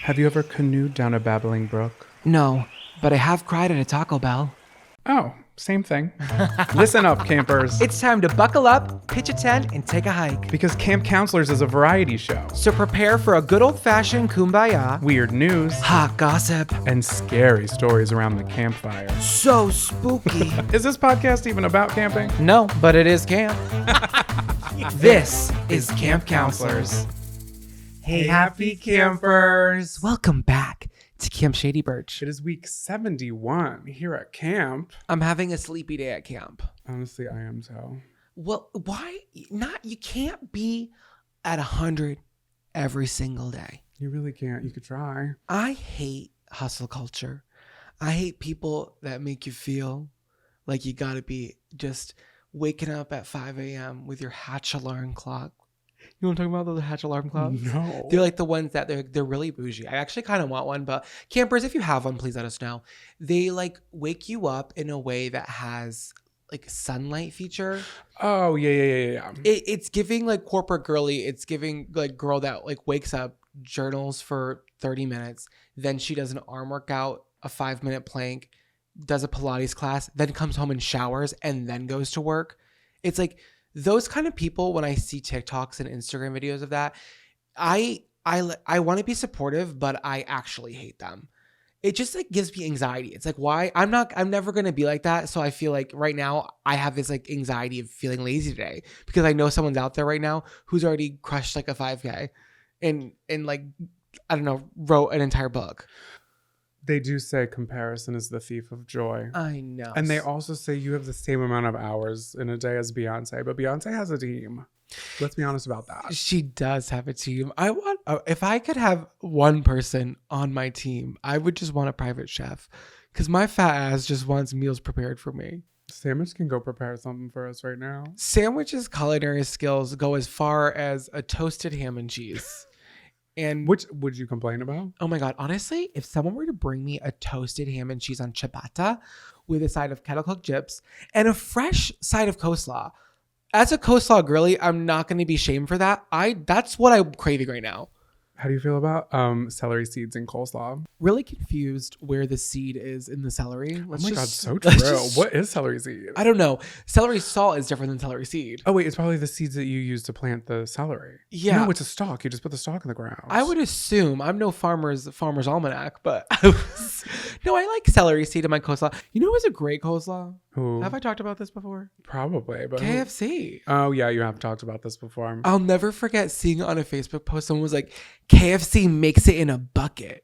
Have you ever canoed down a babbling brook? No, but I have cried at a Taco Bell. Oh, same thing. Listen up, campers. It's time to buckle up, pitch a tent, and take a hike. Because Camp Counselors is a variety show. So prepare for a good old-fashioned kumbaya, Weird news, hot gossip, and scary stories around the campfire. so spooky. Is this podcast even about camping? No, but it is camp. This is Camp Counselors. Hey, happy campers. Welcome back to Camp Shady Birch. It is week 71 here at camp. I'm having a sleepy day at camp. Honestly, I am so. Well, why not? You can't be at 100 every single day. You really can't. You could try. I hate hustle culture. I hate people that make you feel like you gotta be just waking up at 5 a.m. with your Hatch alarm clock. You know what I'm talking about, those Hatch alarm clocks? No. They're like the ones that they're really bougie. I actually kind of want one, but campers, if you have one, please let us know. They like wake you up in a way that has like sunlight feature. Oh, yeah. It's giving like corporate girly. It's giving like girl that like wakes up, journals for 30 minutes. Then she does an arm workout, a 5-minute plank, does a Pilates class, then comes home and showers and then goes to work. It's like those kind of people, when I see TikToks and Instagram videos of that, I want to be supportive, but I actually hate them. It just like gives me anxiety. It's like, why? I'm never going to be like that. So I feel like right now I have this like anxiety of feeling lazy today because I know someone's out there right now who's already crushed like a 5K and like, I don't know, wrote an entire book. They do say comparison is the thief of joy. I know. And they also say you have the same amount of hours in a day as Beyonce, but Beyonce has a team. Let's be honest about that. She does have a team. If I could have one person on my team, I would just want a private chef because my fat ass just wants meals prepared for me. Sandwich can go prepare something for us right now. Sandwich's culinary skills go as far as a toasted ham and cheese. And Which would you complain about? oh my God, honestly, if someone were to bring me a toasted ham and cheese on ciabatta with a side of kettle cooked chips and a fresh side of coleslaw, as a coleslaw girly, I'm not going to be shamed for that. That's what I'm craving right now. How do you feel about celery seeds and coleslaw? Really confused where the seed is in the celery. Oh my God, so true. What is celery seed? I don't know. Celery salt is different than celery seed. Oh wait, it's probably the seeds that you use to plant the celery. Yeah. No, it's a stalk. You just put the stalk in the ground. I would assume. I'm no farmer's almanac, but no, I like celery seed in my coleslaw. You know who's a great coleslaw? Who? Have I talked about this before? Probably, but KFC. Oh yeah, you have talked about this before. I'll never forget seeing on a Facebook post, someone was like, KFC makes it in a bucket.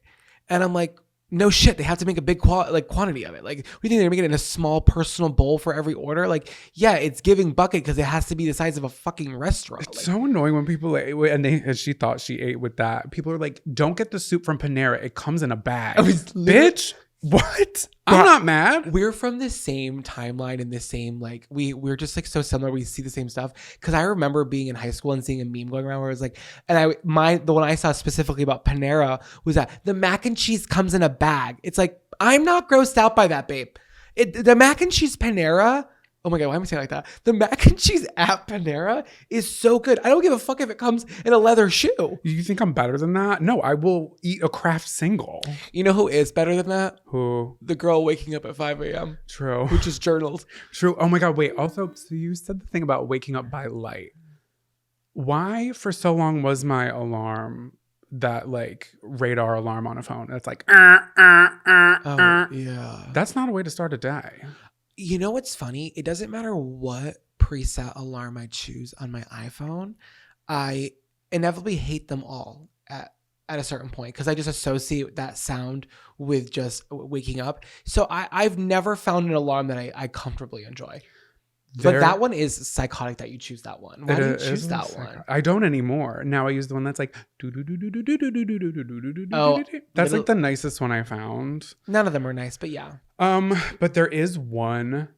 And I'm like, no shit, they have to make a big quantity of it. Like, we think they're making it in a small personal bowl for every order. Like, yeah, it's giving bucket because it has to be the size of a fucking restaurant. It's like, so annoying when people and she thought she ate with that. People are like, don't get the soup from Panera. It comes in a bag. Bitch, what? I'm not mad. We're from the same timeline and the same, like, we're just like so similar. We see the same stuff. Cause I remember being in high school and seeing a meme going around where it was like, and the one I saw specifically about Panera was that the mac and cheese comes in a bag. It's like, I'm not grossed out by that, babe. The mac and cheese Panera. Oh my God, why am I saying it like that? The mac and cheese at Panera is so good. I don't give a fuck if it comes in a leather shoe. You think I'm better than that? No, I will eat a Kraft single. You know who is better than that? Who? The girl waking up at 5 a.m. True. Who just journaled. True. Oh my God, wait. Also, so you said the thing about waking up by light. Why for so long was my alarm that like radar alarm on a phone? It's like, Oh, yeah. That's not a way to start a day. You know what's funny? It doesn't matter what preset alarm I choose on my iPhone. I inevitably hate them all at a certain point because I just associate that sound with just waking up. So I've never found an alarm that I comfortably enjoy. But that one is psychotic that you choose that one. Why do you choose that one? I don't anymore. Now I use the one that's like that's like the nicest one I found. None of them are nice, but yeah. But there is one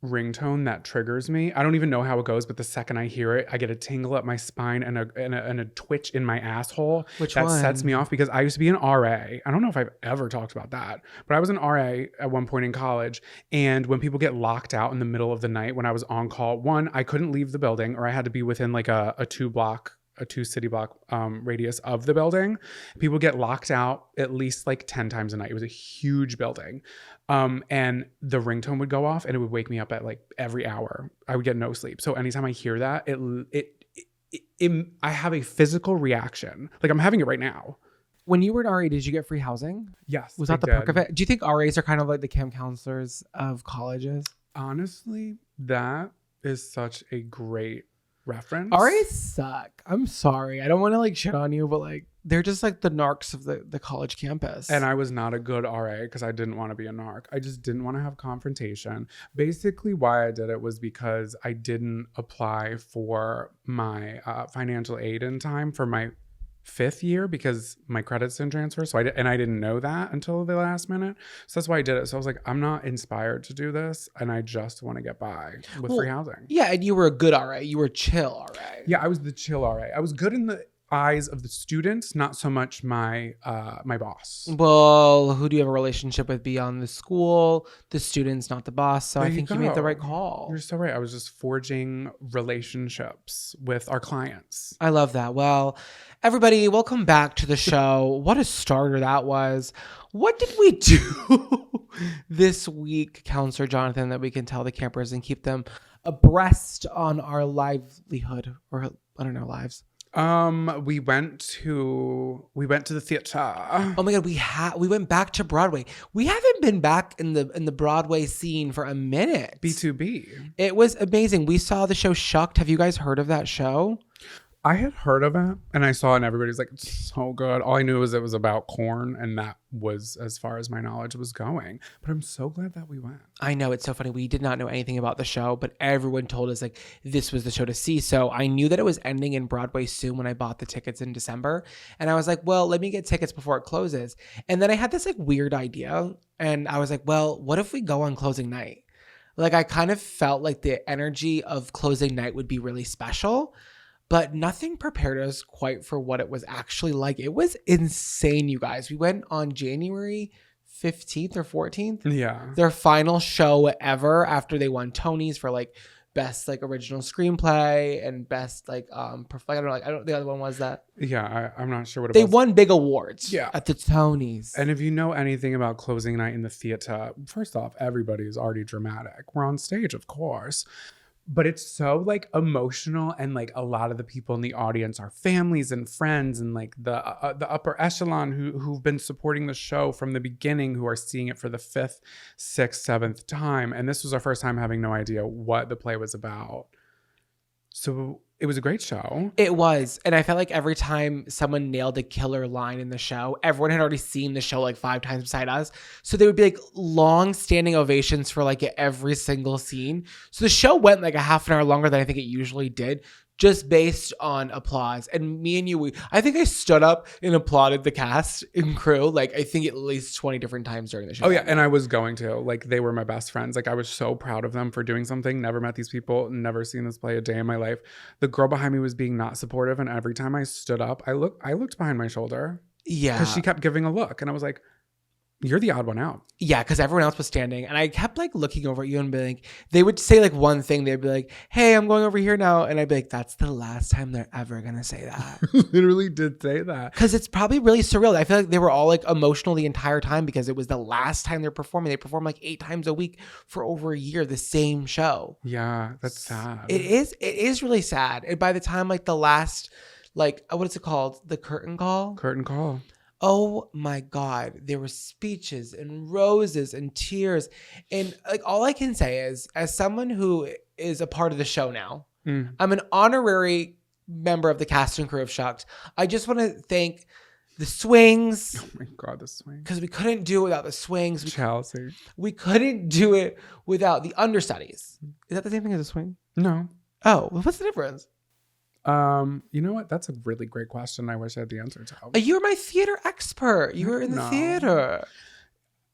ringtone that triggers me. I don't even know how it goes, but the second I hear it, I get a tingle up my spine and a twitch in my asshole. Which that one? Sets me off because I used to be an RA. I don't know if I've ever talked about that, but I was an RA at one point in college. And when people get locked out in the middle of the night when I was on call, one, I couldn't leave the building or I had to be within like a 2-block a 2 city block radius of the building. People get locked out at least like 10 times a night. It was a huge building. And the ringtone would go off and it would wake me up at like every hour. I would get no sleep. So anytime I hear that, I have a physical reaction. Like I'm having it right now. When you were an RA, did you get free housing? Yes. Was that the perk of it? Do you think RAs are kind of like the camp counselors of colleges? Honestly, that is such a great reference. RAs suck. I'm sorry. I don't want to like shit on you, but like they're just like the narcs of the college campus. And I was not a good RA because I didn't want to be a narc. I just didn't want to have confrontation. Basically, why I did it was because I didn't apply for my financial aid in time for my 5th year because my credits didn't transfer. So I didn't know that until the last minute. So that's why I did it. So I was like, I'm not inspired to do this, and I just want to get by with free housing. Yeah, and you were a good RA. You were a chill RA. Yeah, I was the chill RA. I was good in the eyes of the students, not so much my boss. Well, who do you have a relationship with beyond the school? The students, not the boss. So I think you made the right call. You're so right. I was just forging relationships with our clients. I love that. Well, everybody, welcome back to the show. What a starter that was. What did we do this week, Counselor Jonathan, that we can tell the campers and keep them abreast on our livelihood, or I don't know, lives? We went to the theater. Oh my god, we went back to Broadway. We haven't been back in the Broadway scene for a minute. B2B. It was amazing. We saw the show Shucked. Have you guys heard of that show? I had heard of it and I saw it and everybody's like, it's so good. All I knew was it was about corn, and that was as far as my knowledge was going. But I'm so glad that we went. I know, it's so funny. We did not know anything about the show, but everyone told us like this was the show to see. So I knew that it was ending in Broadway soon when I bought the tickets in December. And I was like, well, let me get tickets before it closes. And then I had this like weird idea. And I was like, well, what if we go on closing night? Like I kind of felt like the energy of closing night would be really special. But nothing prepared us quite for what it was actually like. It was insane, you guys. We went on January 15th or 14th. Yeah. Their final show ever after they won Tonys for like best like original screenplay and best like I don't know the other one was that. Yeah, I'm not sure what it was. They was. won big awards at the Tonys. And if you know anything about closing night in the theater, first off, everybody is already dramatic. We're on stage, of course. But it's so like emotional, and like a lot of the people in the audience are families and friends, and like the upper echelon who've been supporting the show from the beginning, who are seeing it for the 5th, 6th, 7th time. And this was our first time having no idea what the play was about. So it was a great show. It was. And I felt like every time someone nailed a killer line in the show, everyone had already seen the show like 5 times beside us. So there would be like long standing ovations for like every single scene. So the show went like a half an hour longer than I think it usually did, just based on applause. And me and you, I think I stood up and applauded the cast and crew, like I think at least 20 different times during the show. Oh yeah, and I was going to. Like they were my best friends. Like I was so proud of them for doing something. Never met these people, never seen this play a day in my life. The girl behind me was being not supportive, and every time I stood up, I looked behind my shoulder. Yeah. Because she kept giving a look, and I was like, you're the odd one out. Yeah, because everyone else was standing. And I kept like looking over at you and being like, they would say like one thing. They'd be like, hey, I'm going over here now. And I'd be like, that's the last time they're ever going to say that. Literally did say that. Because it's probably really surreal. I feel like they were all like emotional the entire time because it was the last time they're performing. They perform like 8 times a week for over a year, the same show. Yeah, that's sad. It is really sad. And by the time like the last, like, what is it called? The curtain call? Curtain call. Oh my God, there were speeches and roses and tears. And like all I can say is, as someone who is a part of the show now, I'm an honorary member of the cast and crew of Shucked. I just want to thank the swings. Oh my God, the swings. Because we couldn't do it without the swings. Chelsea. We couldn't do it without the understudies. Is that the same thing as a swing? No. Oh, well, what's the difference? You know what? That's a really great question. I wish I had the answer to. You're my theater expert. You were in the theater.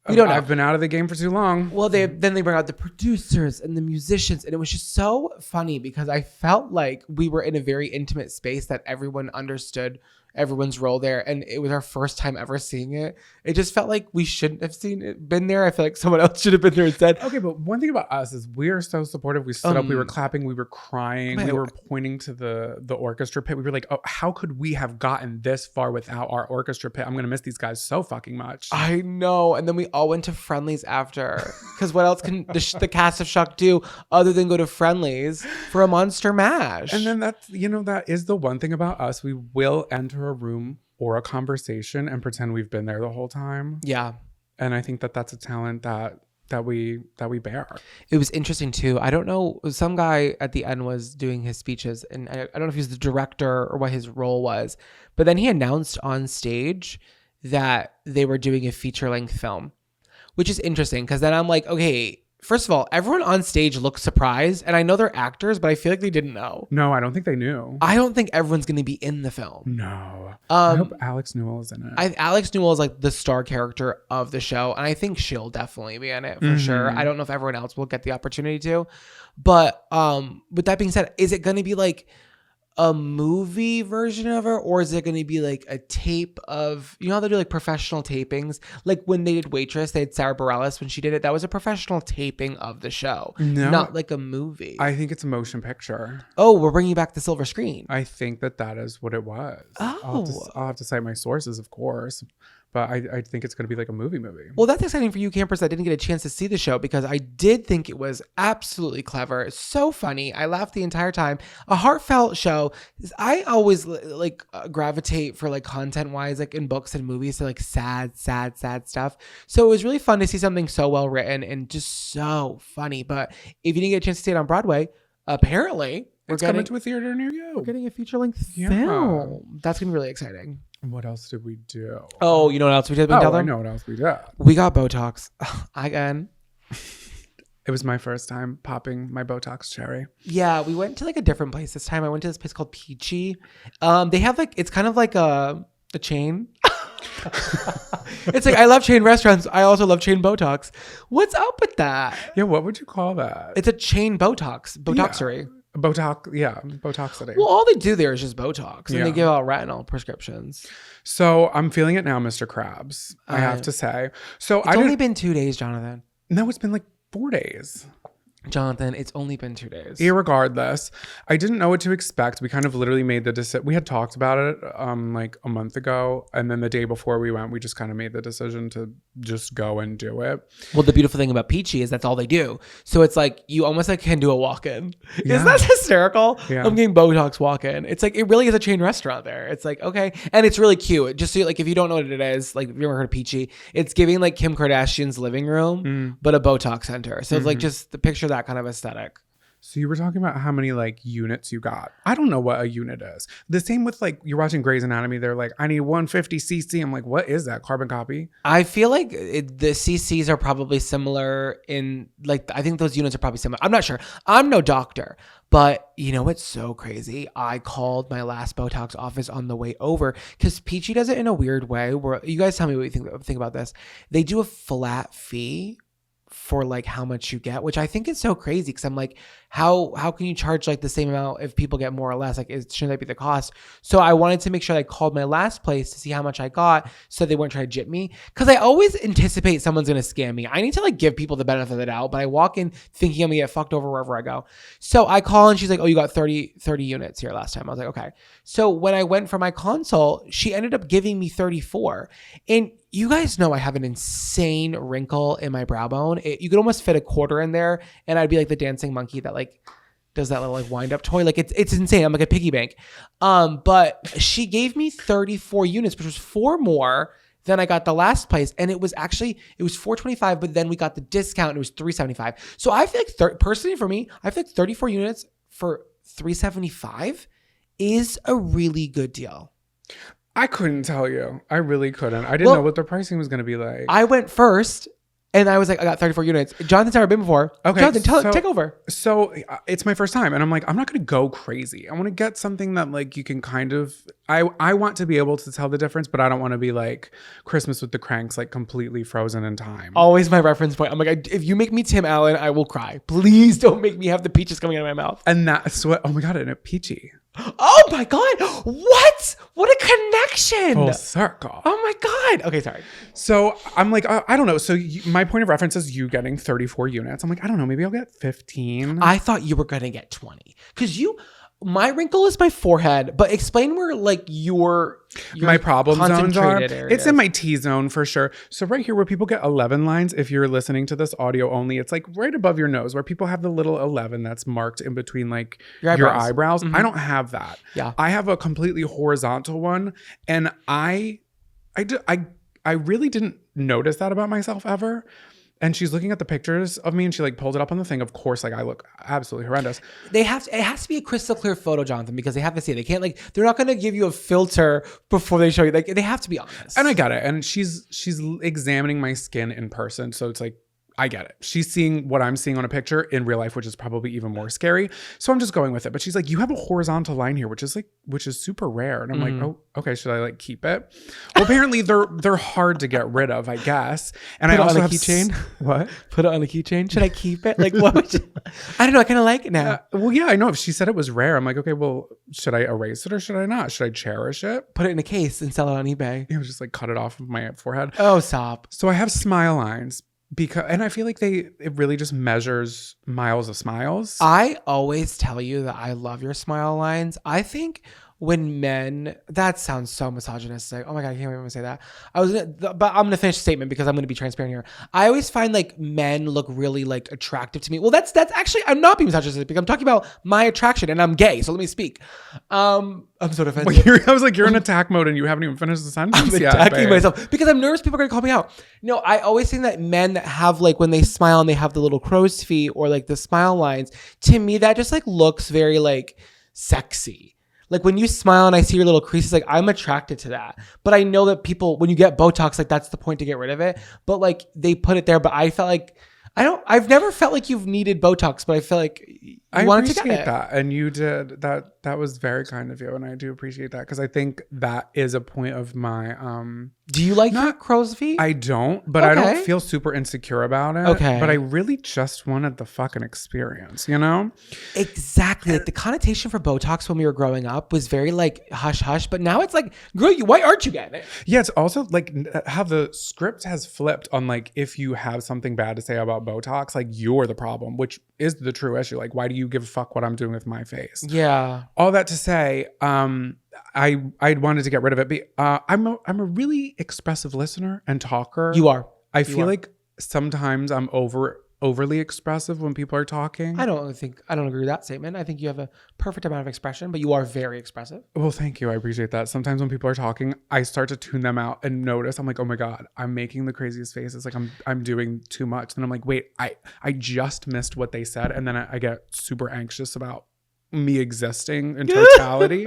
We don't know. I've been out of the game for too long. Well, then they bring out the producers and the musicians, and it was just so funny because I felt like we were in a very intimate space that everyone understood everyone's role there, and it was our first time ever seeing it. It just felt like we shouldn't have been there. I feel like someone else should have been there instead. Okay, but one thing about us is we are so supportive. We stood up, we were clapping, we were crying, we were pointing to the orchestra pit. We were like, oh, how could we have gotten this far without our orchestra pit? I'm gonna miss these guys so fucking much. I know. And then we all went to Friendlies after, because what else can the cast of Shock do other than go to Friendlies for a Monster Mash? And then that's, that is the one thing about us. We will enter a room or a conversation and pretend we've been there the whole time. Yeah. And I think that that's a talent that we bear. It was interesting too. I don't know. Some guy at the end was doing his speeches, and I don't know if he was the director or what his role was, but then he announced on stage that they were doing a feature-length film, which is interesting because then I'm like, okay, first of all, everyone on stage looks surprised, and I know they're actors, but I feel like they didn't know. No, I don't think they knew. I don't think everyone's going to be in the film. No. I hope Alex Newell is in it. Alex Newell is like the star character of the show, and I think she'll definitely be in it for sure. I don't know if everyone else will get the opportunity to, but with that being said, is it going to be like a movie version of her, or is it going to be like a tape of, how they do like professional tapings? Like when they did Waitress, they had Sarah Bareilles when she did it. That was a professional taping of the show, not like a movie. I think it's a motion picture. Oh, we're bringing back the silver screen. I think that is what it was. Oh. I'll have to cite my sources, of course. But I think it's going to be like a movie. Well, that's exciting for you campers that didn't get a chance to see the show, because I did think it was absolutely clever. So funny. I laughed the entire time. A heartfelt show. I always gravitate for like content wise, like in books and movies, to like sad stuff. So it was really fun to see something so well written and just so funny. But if you didn't get a chance to see it on Broadway, apparently it's coming to a theater near you. We're getting a feature-length film. That's going to be really exciting. What else did we do? Oh, you know what else we did? I know what else we did. We got Botox. Again. It was my first time popping my Botox cherry. Yeah, we went to like a different place this time. I went to this place called Peachy. They have like, it's kind of like a chain. It's like, I love chain restaurants. I also love chain Botox. What's up with that? Yeah, what would you call that? It's a chain Botoxery. Yeah. Botoxity. Well, all they do there is just Botox, and they give out retinol prescriptions. So I'm feeling it now, Mr. Krabs. I have to say. So it's only been 2 days, Jonathan. No, it's been like 4 days. Jonathan, it's only been 2 days. Irregardless, I didn't know what to expect. We kind of literally made the decision. We had talked about it like a month ago, and then the day before we went, we just kind of made the decision to just go and do it. Well, the beautiful thing about Peachy is that's all they do. So it's like you almost like can do a walk-in. Yeah. Isn't that hysterical? Yeah. I'm getting Botox walk-in. It's like it really is a chain restaurant there. It's like, okay, and it's really cute. Just so like if you don't know what it is, like if you've ever heard of Peachy, it's giving like Kim Kardashian's living room, but a Botox center. So it's like just the picture that kind of aesthetic. So you were talking about how many like units you got. I don't know what a unit is. The same with like you're watching Grey's Anatomy. They're like, I need 150 cc. I'm like, what is that? Carbon copy? I feel like the CCs are probably similar in like, I think those units are probably similar. I'm not sure. I'm no doctor, but you know what's so crazy? I called my last Botox office on the way over because Peachy does it in a weird way where you guys tell me what you think about this. They do a flat fee for like how much you get, which I think is so crazy because I'm like, how can you charge like the same amount if people get more or less? Like, shouldn't that be the cost? So I wanted to make sure I called my last place to see how much I got so they weren't trying to jip me, because I always anticipate someone's going to scam me. I need to like give people the benefit of the doubt, but I walk in thinking I'm going to get fucked over wherever I go. So I call and she's like, oh, you got 30 units here last time. I was like, okay. So when I went for my consult, she ended up giving me 34. And you guys know I have an insane wrinkle in my brow bone. You could almost fit a quarter in there, and I'd be like the dancing monkey that like does that little like wind up toy. Like it's insane. I'm like a piggy bank. But she gave me 34 units, which was 4 more than I got the last place. And it was 425, but then we got the discount and it was 375. So I feel like personally for me, I feel like 34 units for 375 is a really good deal. I couldn't tell you. I really couldn't. I didn't know what the pricing was going to be like. I went first and I was like, I got 34 units. Jonathan's never been before. Okay. Jonathan, take over. So it's my first time and I'm like, I'm not going to go crazy. I want to get something that like you can kind of, I want to be able to tell the difference, but I don't want to be like Christmas with the Cranks, like completely frozen in time. Always my reference point. I'm like, if you make me Tim Allen, I will cry. Please don't make me have the peaches coming out of my mouth. And that's what, oh my God, and it Peachy. Oh my God. What a connection. Full circle. Oh my God. Okay, sorry. So I'm like, I don't know. So my point of reference is you getting 34 units. I'm like, I don't know. Maybe I'll get 15. I thought you were going to get 20 because my wrinkle is my forehead, but explain where like your my problem zones are. areas. It's in my T zone for sure. So right here where people get 11 lines, if you're listening to this audio only, it's like right above your nose where people have the little 11 that's marked in between like your eyebrows. Mm-hmm. I don't have that. Yeah. I have a completely horizontal one. And I really didn't notice that about myself ever. And she's looking at the pictures of me and she like pulled it up on the thing. Of course, like I look absolutely horrendous. It has to be a crystal clear photo, Jonathan, because they have to see it. They can't they're not going to give you a filter before they show you. Like they have to be honest. And I get it. And she's examining my skin in person. So it's like, I get it. She's seeing what I'm seeing on a picture in real life, which is probably even more scary. So I'm just going with it. But she's like, you have a horizontal line here, which is super rare. And I'm like, oh, okay. Should I like keep it? Well, apparently they're hard to get rid of, I guess. And Put I also it on have a keychain. What? Put it on a keychain. Should I keep it? Like what? I don't know. I kind of like it now. Well, yeah, I know. If she said it was rare, I'm like, okay, well, should I erase it or should I not? Should I cherish it? Put it in a case and sell it on eBay. It was just like cut it off of my forehead. Oh, stop. So I have smile lines. And I feel like it really just measures miles of smiles. I always tell you that I love your smile lines. I think when men, that sounds so misogynistic. Oh my God, I can't even say that. But I'm gonna finish the statement because I'm gonna be transparent here. I always find like men look really like attractive to me. Well, that's actually, I'm not being misogynistic because I'm talking about my attraction and I'm gay. So let me speak. I'm sort of offended. I was like, you're in attack mode and you haven't even finished the sentence. I'm attacking myself because I'm nervous people are gonna call me out. No, I always think that men that have like when they smile and they have the little crow's feet or like the smile lines, to me that just like looks very like sexy. Like when you smile and I see your little creases, like I'm attracted to that. But I know that people, when you get Botox, like that's the point to get rid of it. But like they put it there, but I felt like I've never felt like you've needed Botox, but I feel like you wanted to get it. I appreciate that. And you did that. That was very kind of you. And I do appreciate that because I think that is a point of my, do you like your crow's feet? I don't, but I don't feel super insecure about it. Okay. But I really just wanted the fucking experience, you know? Exactly. Like the connotation for Botox when we were growing up was very like hush hush, but now it's like, girl, why aren't you getting it? Yeah, it's also like how the script has flipped on like if you have something bad to say about Botox, like you're the problem, which is the true issue. Like, why do you give a fuck what I'm doing with my face? Yeah. All that to say, I wanted to get rid of it. But I'm a really expressive listener and talker. You are. I feel like sometimes I'm overly expressive when people are talking. I don't agree with that statement. I think you have a perfect amount of expression, but you are very expressive. Well, thank you. I appreciate that. Sometimes when people are talking, I start to tune them out and notice. I'm like, oh my God, I'm making the craziest faces. Like I'm doing too much. And I'm like, wait, I just missed what they said. And then I get super anxious about me existing in totality.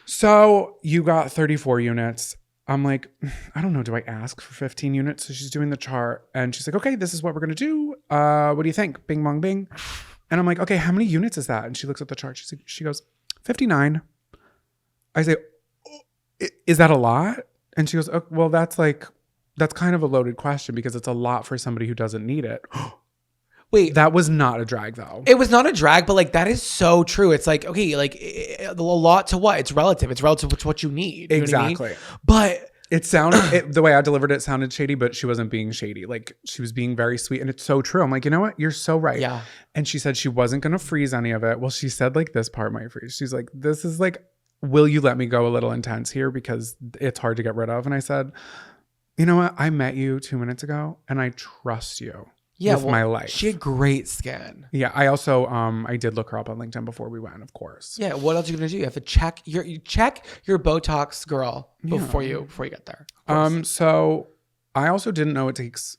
So you got 34 units. I'm like, I don't know. Do I ask for 15 units? So she's doing the chart and she's like, okay, this is what we're going to do. What do you think? Bing, bong, bing. And I'm like, okay, how many units is that? And she looks at the chart. She goes, 59. I say, oh, is that a lot? And she goes, oh, well, that's kind of a loaded question because it's a lot for somebody who doesn't need it. Wait, that was not a drag though. It was not a drag, but like that is so true. It's like, okay, like a lot to what? It's relative. It's relative to what you need. You exactly. I mean? But it sounded, the way I delivered it sounded shady, but she wasn't being shady. Like she was being very sweet and it's so true. I'm like, you know what? You're so right. Yeah. And she said she wasn't going to freeze any of it. Well, she said like this part might freeze. She's like, this is like, will you let me go a little intense here? Because it's hard to get rid of. And I said, you know what? I met you 2 minutes ago and I trust you. Yeah, with my life. She had great skin. Yeah, I also I did look her up on LinkedIn before we went, of course. Yeah, what else are you gonna do? You have to check your Botox girl before you get there. So I also didn't know it takes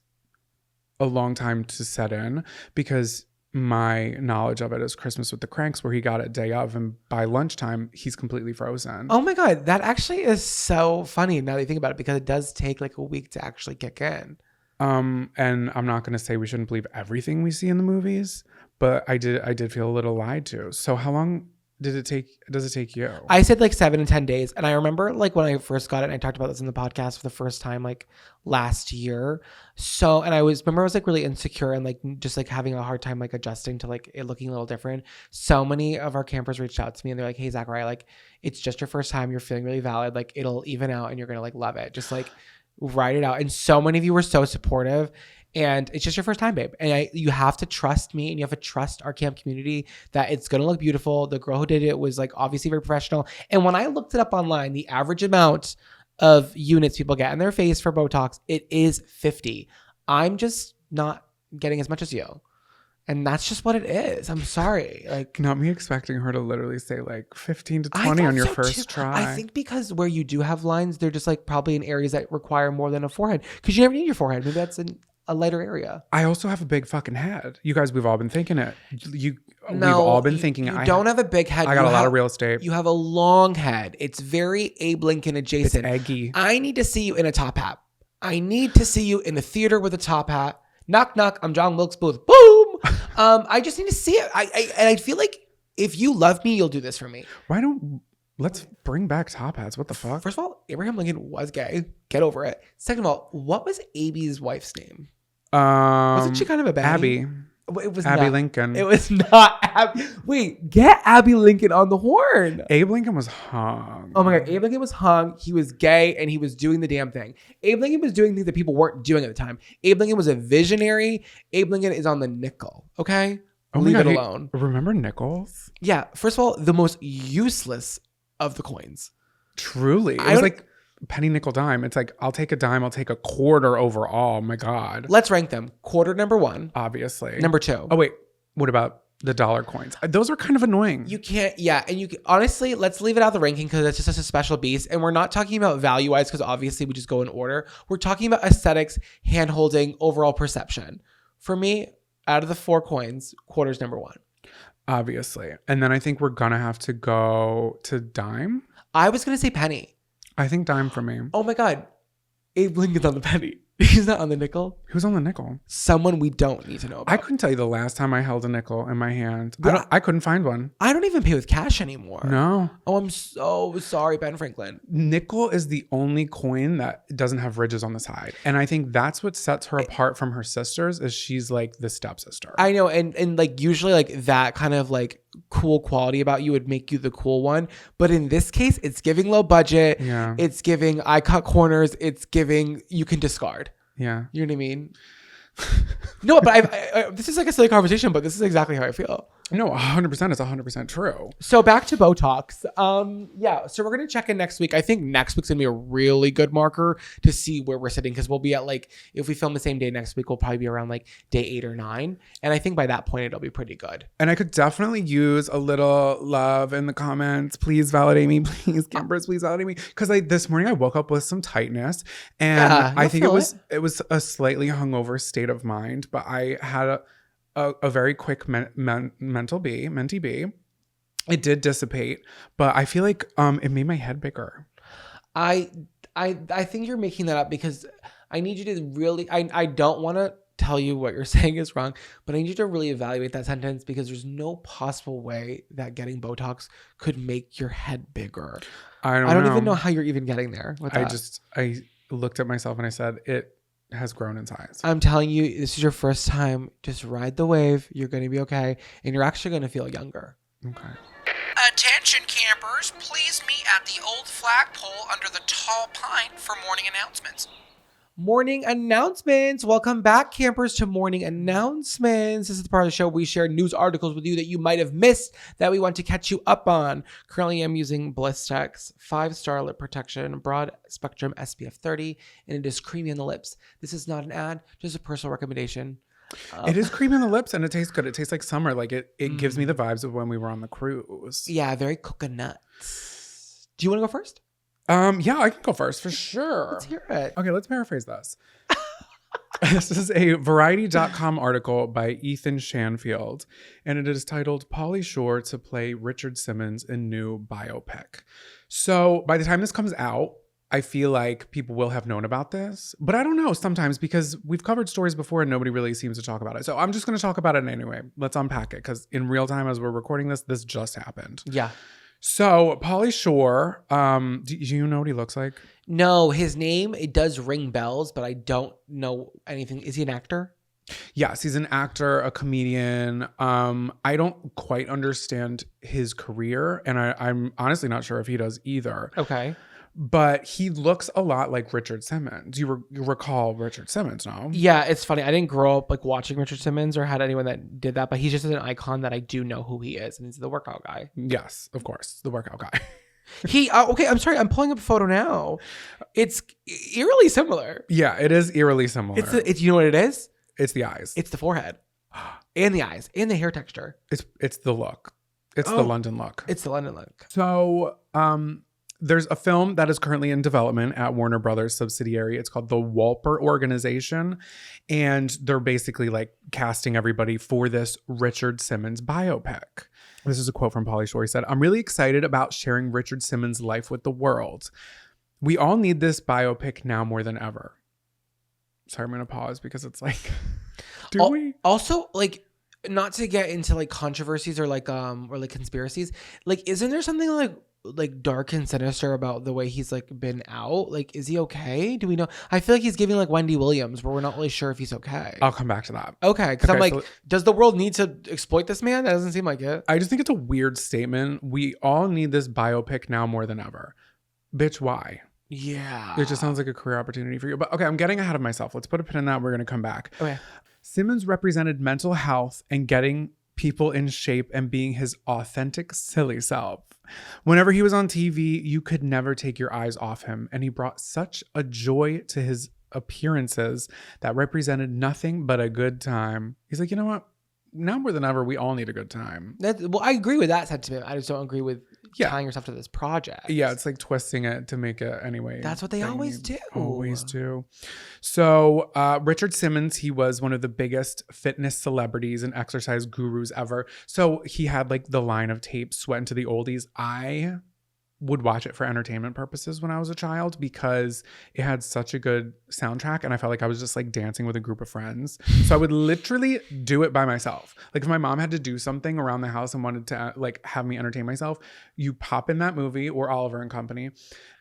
a long time to set in because my knowledge of it is Christmas with the Cranks, where he got it day of, and by lunchtime he's completely frozen. Oh my God, that actually is so funny now that you think about it, because it does take like a week to actually kick in. And I'm not going to say we shouldn't believe everything we see in the movies, but I did feel a little lied to. So how long does it take you? I said like 7 to 10 days. And I remember like when I first got it, and I talked about this in the podcast for the first time, like last year. So, and I was like really insecure and like just like having a hard time like adjusting to like it looking a little different. So many of our campers reached out to me and they're like, hey, Zachariah, like it's just your first time. You're feeling really valid. Like it'll even out and you're going to like love it. Just like write it out. And so many of you were so supportive. And it's just your first time, babe. And you have to trust me and you have to trust our camp community that it's going to look beautiful. The girl who did it was like obviously very professional. And when I looked it up online, the average amount of units people get in their face for Botox, it is 50. I'm just not getting as much as you. And that's just what it is. I'm sorry. Like, not me expecting her to literally say like 15 to 20 on your first try. I think because where you do have lines, they're just like probably in areas that require more than a forehead. Because you never need your forehead. Maybe that's a lighter area. I also have a big fucking head. You guys, we've all been thinking it. We've all been thinking you don't have a big head. I got a lot of real estate. You have a long head. It's very Abe Lincoln adjacent. It's eggy. I need to see you in a top hat. I need to see you in the theater with a top hat. Knock, knock. I'm John Wilkes Booth. Boom. I just need to see it. I feel like if you love me, you'll do this for me. Let's bring back top hats. What the fuck? First of all, Abraham Lincoln was gay. Get over it. Second of all, what was Abby's wife's name? Wasn't she kind of a baddie? Abby. It was Abby not, Lincoln. It was not Abby. Wait, get Abby Lincoln on the horn. Abe Lincoln was hung. Oh my God. Abe Lincoln was hung. He was gay and he was doing the damn thing. Abe Lincoln was doing things that people weren't doing at the time. Abe Lincoln was a visionary. Abe Lincoln is on the nickel. Okay? Leave it alone. Remember nickels? Yeah. First of all, the most useless of the coins. Truly. It was like penny, nickel, dime. It's like, I'll take a dime. I'll take a quarter overall. My God. Let's rank them. Quarter, number 1. Obviously. Number 2. Oh, wait. What about the dollar coins? Those are kind of annoying. You can't, yeah. And you can, honestly, let's leave it out the ranking because it's just such a special beast. And we're not talking about value-wise because obviously we just go in order. We're talking about aesthetics, hand-holding, overall perception. For me, out of the 4 coins, quarter's number 1. Obviously. And then I think we're going to have to go to dime. I was going to say penny. I think dime for me. Oh my God. Abe Lincoln's on the penny. He's not on the nickel. Who's on the nickel? Someone we don't need to know about. I couldn't tell you the last time I held a nickel in my hand. I couldn't find one. I don't even pay with cash anymore. No. Oh, I'm so sorry, Ben Franklin. Nickel is the only coin that doesn't have ridges on the side. And I think that's what sets her apart from her sisters is she's like the stepsister. I know. And like usually like that kind of like cool quality about you would make you the cool one. But in this case, it's giving low budget. Yeah. It's giving I cut corners. It's giving you can discard. Yeah. You know what I mean? No, but I this is like a silly conversation, but this is exactly how I feel. No, 100%. It's 100% true. So back to Botox. Yeah. So we're going to check in next week. I think next week's going to be a really good marker to see where we're sitting. Cause we'll be at like, if we film the same day next week, we'll probably be around like day 8 or 9. And I think by that point, it'll be pretty good. And I could definitely use a little love in the comments. Please validate me. Please, campers, please validate me. Cause this morning I woke up with some tightness and I think it was a slightly hungover state of mind, but I had a very quick mentee B. It did dissipate, but I feel like it made my head bigger. I think you're making that up because I need you to really, I don't want to tell you what you're saying is wrong, but I need you to really evaluate that sentence because there's no possible way that getting Botox could make your head bigger. I don't even know how you're even getting there with that. I looked at myself and I said, it has grown in size. I'm telling you, this is your first time. Just ride the wave. You're going to be okay. And you're actually going to feel younger. Okay. Attention campers, please meet at the old flagpole under the tall pine for morning announcements. Morning announcements. Welcome back, campers, to morning announcements. This is the part of the show where we share news articles with you that you might have missed that we want to catch you up on. Currently, I'm using Blistex 5-star lip protection, broad spectrum SPF 30, and it is creamy on the lips. This is not an ad, just a personal recommendation. It is creamy on the lips and it tastes good. It tastes like summer. Like it gives me the vibes of when we were on the cruise. Yeah, very coconut. Do you want to go first? Yeah, I can go first for sure. Let's hear it. Okay, let's paraphrase this. This is a Variety.com article by Ethan Shanfield, and it is titled Pauly Shore to play Richard Simmons in new biopic. So by the time this comes out, I feel like people will have known about this, but I don't know sometimes because we've covered stories before and nobody really seems to talk about it. So I'm just going to talk about it anyway. Let's unpack it because in real time as we're recording this just happened. Yeah. So Pauly Shore, do you know what he looks like? No, his name, it does ring bells, but I don't know anything. Is he an actor? Yes, he's an actor, a comedian. I don't quite understand his career, and I'm honestly not sure if he does either. Okay. But he looks a lot like Richard Simmons. You recall Richard Simmons, no? Yeah, it's funny. I didn't grow up like watching Richard Simmons or had anyone that did that, but he's just an icon that I do know who he is, and he's the workout guy. Yes, of course, the workout guy. He okay. I'm sorry. I'm pulling up a photo now. It's eerily similar. Yeah, it is eerily similar. It's you know what it is? It's the eyes. It's the forehead, and the eyes, and the hair texture. It's the look. It's the London look. It's the London look. So, there's a film that is currently in development at Warner Brothers subsidiary. It's called The Walper Organization. And they're basically like casting everybody for this Richard Simmons biopic. This is a quote from Pauly Shore. He said, "I'm really excited about sharing Richard Simmons' life with the world. We all need this biopic now more than ever." Sorry, I'm going to pause because it's like, do we? Also, like, not to get into like controversies or like conspiracies, like, isn't there something like dark and sinister about the way he's like been out? Like, is he okay? Do we know? I feel like he's giving like Wendy Williams, where we're not really sure if he's okay. I'll come back to that. Okay, because I'm like, so does the world need to exploit this man? That doesn't seem like it. I just think it's a weird statement. We all need this biopic now more than ever. Bitch, why? Yeah. It just sounds like a career opportunity for you. But okay, I'm getting ahead of myself. Let's put a pin in that. We're going to come back. Okay. Simmons represented mental health and getting people in shape and being his authentic, silly self. Whenever he was on TV, you could never take your eyes off him. And he brought such a joy to his appearances that represented nothing but a good time. He's like, you know what? Now more than ever, we all need a good time. Well, I agree with that sentiment. I just don't agree with tying yourself to this project. Yeah, it's like twisting it to make it anyway. That's what they always do. Always do. So Richard Simmons, he was one of the biggest fitness celebrities and exercise gurus ever. So he had like the line of tape, Sweat into the Oldies. I would watch it for entertainment purposes when I was a child because it had such a good soundtrack and I felt like I was just like dancing with a group of friends. So I would literally do it by myself. Like if my mom had to do something around the house and wanted to like have me entertain myself, you pop in that movie or Oliver and Company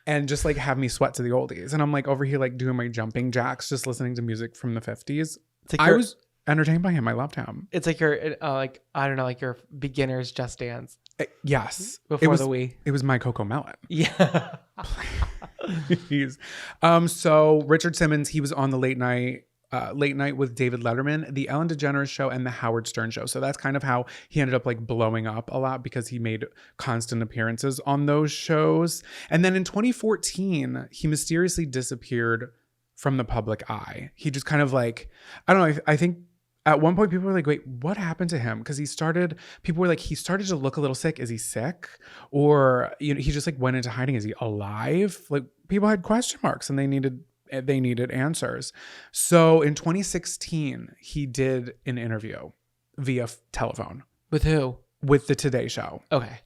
and just like have me sweat to the oldies. And I'm like over here like doing my jumping jacks, just listening to music from the 50s. Like I was entertained by him. I loved him. It's like your like, I don't know, like your beginner's Just Dance. Yes. Before the Wii. It was my Coco Melon. Yeah. Please. So Richard Simmons, he was on the late night with David Letterman, the Ellen DeGeneres Show, and the Howard Stern Show. So that's kind of how he ended up like blowing up a lot because he made constant appearances on those shows. And then in 2014, he mysteriously disappeared from the public eye. He just kind of like, I don't know, I think at one point people were like, wait, what happened to him? Because people were like, he started to look a little sick. Is he sick? Or, you know, he just like went into hiding. Is he alive? Like people had question marks and they needed answers. So in 2016, he did an interview via telephone. With who? With the Today Show. Okay.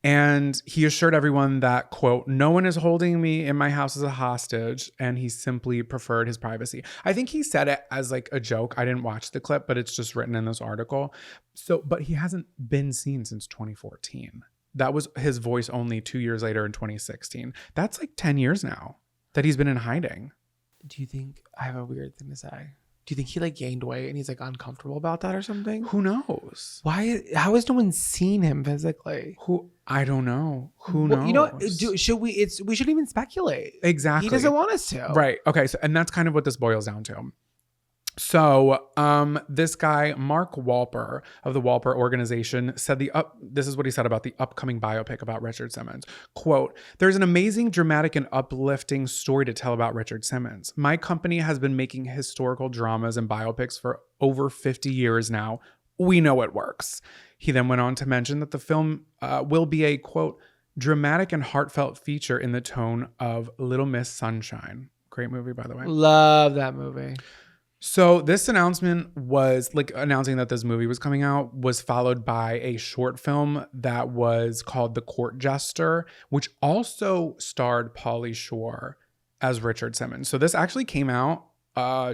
And he assured everyone that, quote, no one is holding me in my house as a hostage. And he simply preferred his privacy. I think he said it as like a joke. I didn't watch the clip, but it's just written in this article. So, but he hasn't been seen since 2014. That was his voice only 2 years later in 2016. That's like 10 years now that he's been in hiding. Do you think, I have a weird thing to say. Do you think he like gained weight and he's like uncomfortable about that or something? Who knows? Why? How has no one seen him physically? I don't know. Who knows? You know, should we? We shouldn't even speculate. Exactly. He doesn't want us to. Right. Okay. So, and that's kind of what this boils down to. So, this guy, Mark Walper of the Walper Organization said this is what he said about the upcoming biopic about Richard Simmons. Quote, "There's an amazing, dramatic, and uplifting story to tell about Richard Simmons. My company has been making historical dramas and biopics for over 50 years now. We know it works." He then went on to mention that the film will be a, quote, dramatic and heartfelt feature in the tone of Little Miss Sunshine. Great movie, by the way. Love that movie. So this announcement was like announcing that this movie was coming out was followed by a short film that was called The Court Jester, which also starred Pauly Shore as Richard Simmons. So this actually came out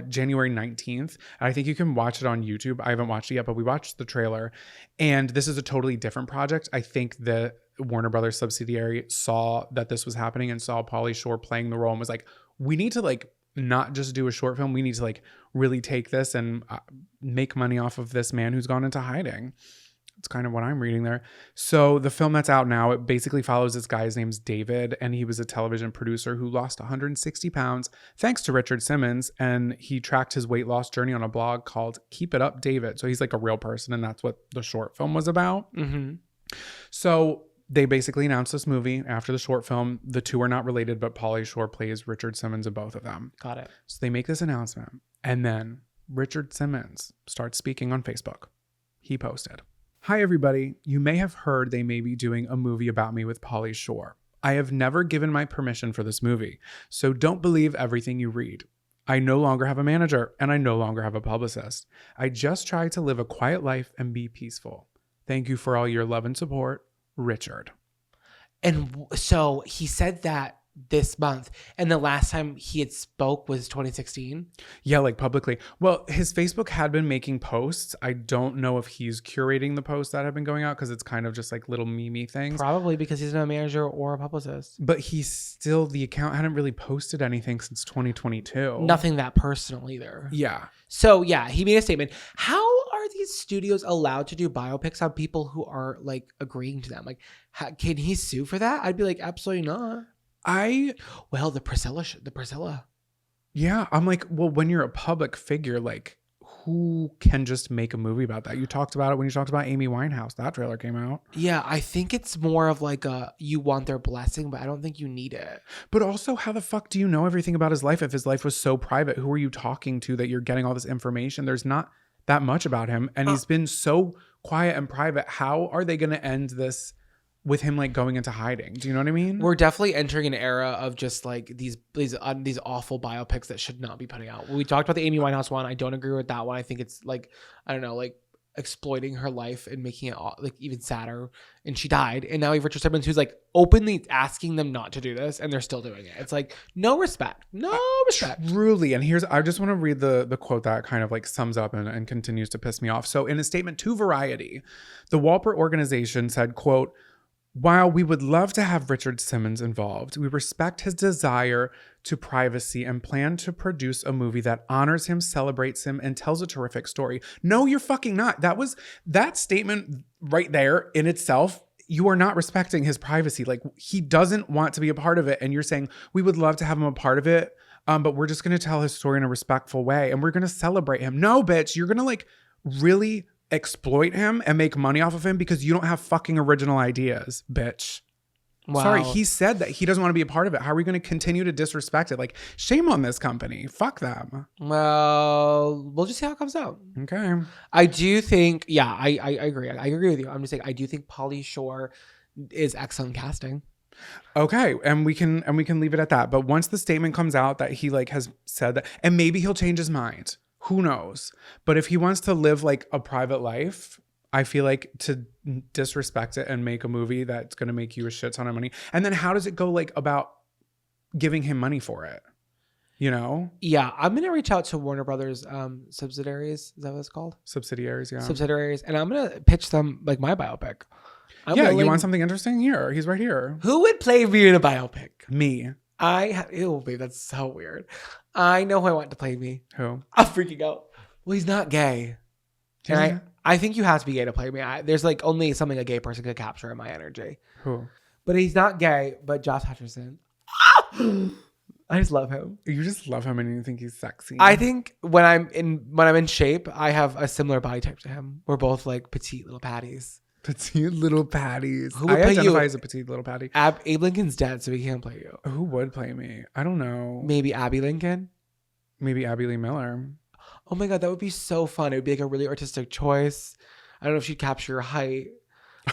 January 19th. And I think you can watch it on YouTube. I haven't watched it yet, but we watched the trailer. And this is a totally different project. I think the Warner Brothers subsidiary saw that this was happening and saw Pauly Shore playing the role and was like, we need to like not just do a short film. We need to like really take this and make money off of this man who's gone into hiding. It's kind of what I'm reading there. So the film that's out now, it basically follows this guy. His name's David, and he was a television producer who lost 160 pounds thanks to Richard Simmons. And he tracked his weight loss journey on a blog called Keep It Up, David. So he's like a real person, and that's what the short film was about. Mm-hmm. So they basically announced this movie after the short film. The two are not related, but Pauly Shore plays Richard Simmons in both of them. Got it. So they make this announcement, and then Richard Simmons starts speaking on Facebook. He posted, "Hi everybody, you may have heard they may be doing a movie about me with Pauly Shore. I have never given my permission for this movie, so don't believe everything you read. I no longer have a manager, and I no longer have a publicist. I just try to live a quiet life and be peaceful. Thank you for all your love and support, Richard." And so he said that this month, and the last time he had spoke was 2016. Yeah, like publicly. Well, his Facebook had been making posts. I don't know if he's curating the posts that have been going out because it's kind of just like little meme things. Probably because he's not a manager or a publicist. But he's still, the account hadn't really posted anything since 2022. Nothing that personal either. Yeah. So yeah, he made a statement. How are these studios allowed to do biopics on people who are like agreeing to them? Like, can he sue for that? I'd be like, absolutely not. Well, the Priscilla. Yeah. I'm like, well, when you're a public figure, like who can just make a movie about that? You talked about it when you talked about Amy Winehouse. That trailer came out. Yeah, I think it's more of like you want their blessing, but I don't think you need it. But also, how the fuck do you know everything about his life if his life was so private? Who are you talking to that you're getting all this information? There's not that much about him, and he's been so quiet and private. How are they going to end this with him like going into hiding? Do you know what I mean? We're definitely entering an era of just like these awful biopics that should not be putting out. We talked about the Amy Winehouse one. I don't agree with that one. I think it's like, I don't know, like exploiting her life and making it like even sadder. And she died. And now we have Richard Simmons who's like openly asking them not to do this, and they're still doing it. It's like no respect. Truly. And I just want to read the quote that kind of like sums up and continues to piss me off. So in a statement to Variety, the Walpert organization said, quote, "While we would love to have Richard Simmons involved, we respect his desire to privacy and plan to produce a movie that honors him, celebrates him, and tells a terrific story." No, you're fucking not. That statement right there in itself, you are not respecting his privacy. Like, he doesn't want to be a part of it. And you're saying, we would love to have him a part of it, but we're just going to tell his story in a respectful way. And we're going to celebrate him. No, bitch, you're going to like really exploit him and make money off of him because you don't have fucking original ideas, bitch. Wow. Sorry, he said that he doesn't want to be a part of it. How are we going to continue to disrespect it? Like, shame on this company. Fuck them. Well, we'll just see how it comes out. Okay. I do think, yeah, I agree. I agree with you. I'm just saying, I do think Pauly Shore is excellent casting. Okay, and we can leave it at that. But once the statement comes out that he like has said that, and maybe he'll change his mind. Who knows? But if he wants to live like a private life, I feel like to disrespect it and make a movie that's going to make you a shit ton of money. And then how does it go like about giving him money for it? You know? Yeah, I'm going to reach out to Warner Brothers subsidiaries. Is that what it's called? Subsidiaries, yeah. Subsidiaries. And I'm going to pitch them like my biopic. You want something interesting? Here, he's right here. Who would play me in a biopic? Me. Ew, babe, that's so weird. I know who I want to play me. Who? I'm freaking out. Well, he's not gay. And I think you have to be gay to play me. There's like only something a gay person could capture in my energy. Who? But he's not gay, but Josh Hutcherson. I just love him. You just love him and you think he's sexy. I think when I'm in shape, I have a similar body type to him. We're both like petite little patties. Petite little patties. Who would I play identify you? as a petite little patty. Abe Lincoln's dead, so he can't play you. Who would play me? I don't know. Maybe Abby Lincoln? Maybe Abby Lee Miller. Oh my God, that would be so fun. It would be like a really artistic choice. I don't know if she'd capture your height.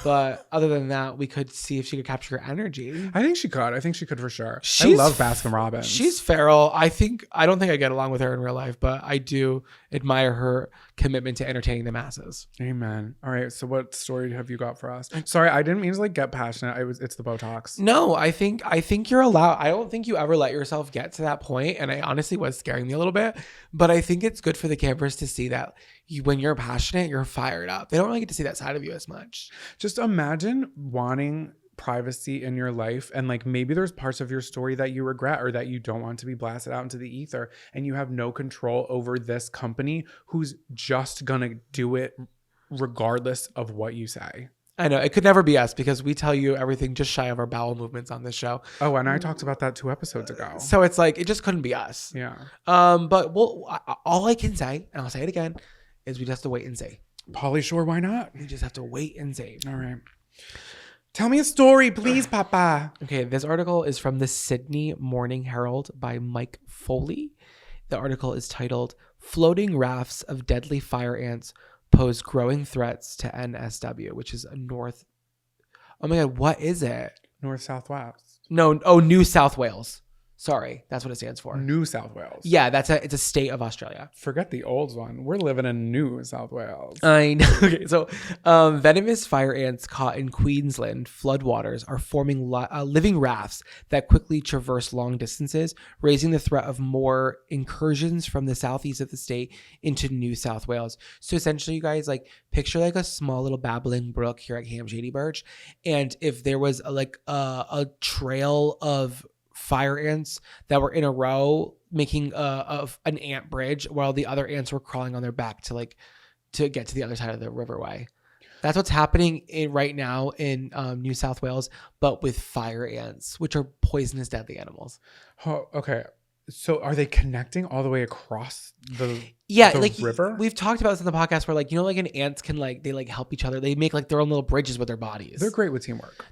But other than that, we could see if she could capture her energy. I think she could. I think she could for sure. I She's love Baskin Robbins. She's feral. I don't think I get along with her in real life, but I do admire her commitment to entertaining the masses. Amen. All right. So what story have you got for us? Sorry, I didn't mean to like get passionate. It's the Botox. No, I think you're allowed. I don't think you ever let yourself get to that point, and I honestly was scaring me a little bit. But I think it's good for the campers to see that when you're passionate, you're fired up. They don't really get to see that side of you as much. Just imagine wanting privacy in your life, and like maybe there's parts of your story that you regret or that you don't want to be blasted out into the ether, and you have no control over this company who's just gonna do it regardless of what you say. I know it could never be us because we tell you everything just shy of our bowel movements on this show. Oh, and I talked about that 2 episodes ago. So it's like it just couldn't be us. Yeah. But all I can say, and I'll say it again, is we just have to wait and see. Pauly Shore, why not? We just have to wait and see. All right. Tell me a story, please, Papa. Okay, this article is from the Sydney Morning Herald by Mike Foley. The article is titled "Floating Rafts of Deadly Fire Ants Pose Growing Threats to NSW," which is a north. Oh my God, what is it? North Southwest. No, New South Wales. Sorry, that's what it stands for. New South Wales. Yeah, it's a state of Australia. Forget the old one. We're living in New South Wales. I know. Okay, so venomous fire ants caught in Queensland floodwaters are forming living rafts that quickly traverse long distances, raising the threat of more incursions from the southeast of the state into New South Wales. So essentially, you guys, like picture like a small little babbling brook here at Camp Shady Birch, and if there was a trail of fire ants that were in a row making an ant bridge while the other ants were crawling on their back to get to the other side of the riverway. That's what's happening right now in New South Wales, but with fire ants, which are poisonous, deadly animals. Oh, okay. So are they connecting all the way across the river? We've talked about this in the podcast where like an ants can they help each other. They make like their own little bridges with their bodies. They're great with teamwork.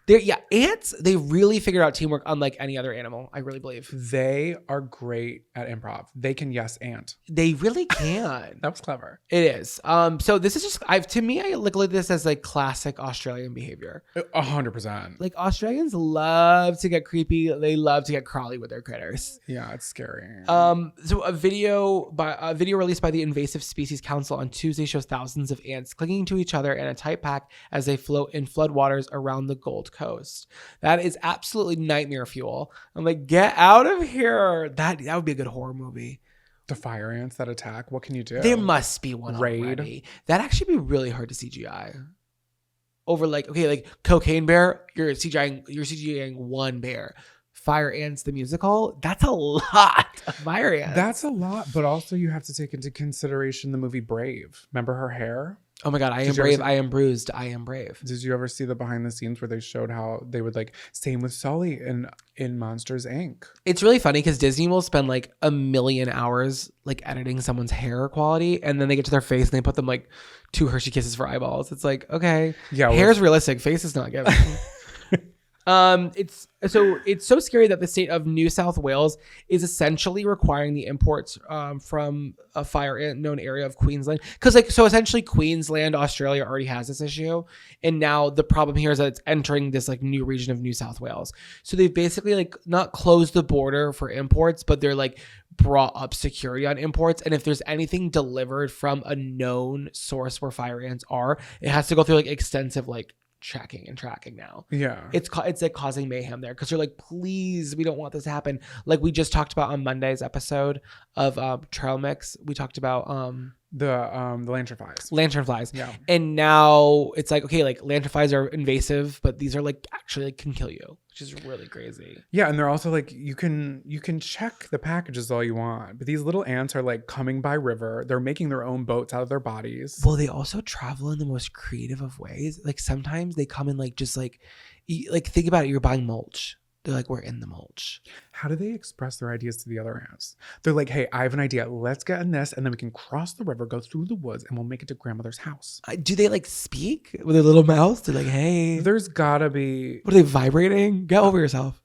Ants, they really figured out teamwork unlike any other animal, I really believe. They are great at improv. They can yes and. They really can. That was clever. It is. So this is just to me, I look at this as like classic Australian behavior. 100%. Like Australians love to get creepy. They love to get crawly with their critters. Yeah, it's scary. So a video released by the Invasive Species Council on Tuesday shows thousands of ants clinging to each other in a tight pack as they float in floodwaters around the Gold Coast. That is absolutely nightmare fuel. I'm like, get out of here. That would be a good horror movie. The fire ants that attack. What can you do? There must be one Raid. already. That'd actually be really hard to CGI. Over like Cocaine Bear, you're CGIing one bear. Fire Ants the musical, that's a lot of fire ants. That's a lot, but also you have to take into consideration the movie Brave. Remember her hair? Oh my God, I am brave, I am bruised, I am brave. Did you ever see the behind the scenes where they showed how they would same with Sully in Monsters, Inc. It's really funny because Disney will spend like a million hours editing someone's hair quality, and then they get to their face and they put them 2 Hershey Kisses for eyeballs. It's like, okay, yeah, hair's realistic, face is not given. It's so scary that the state of New South Wales is essentially requiring the imports from a fire ant known area of Queensland, because so essentially Queensland, Australia already has this issue, and now the problem here is that it's entering this new region of New South Wales. So they've basically not closed the border for imports, but they're brought up security on imports, and if there's anything delivered from a known source where fire ants are, it has to go through extensive checking and tracking now. Yeah, it's causing mayhem there because they're please, we don't want this to happen. We just talked about on Monday's episode of Trail Mix, we talked about the lanternflies. Yeah, and now it's lanternflies are invasive, but these are actually can kill you, which is really crazy. Yeah, and they're also you can check the packages all you want, but these little ants are coming by river. They're making their own boats out of their bodies. Well, they also travel in the most creative of ways. Sometimes they come in think about it, you're buying mulch. They're we're in the mulch. How do they express their ideas to the other ants? They're hey, I have an idea. Let's get in this, and then we can cross the river, go through the woods, and we'll make it to grandmother's house. Do they speak with their little mouths? They're hey. There's gotta be. What are they vibrating? Get over yourself.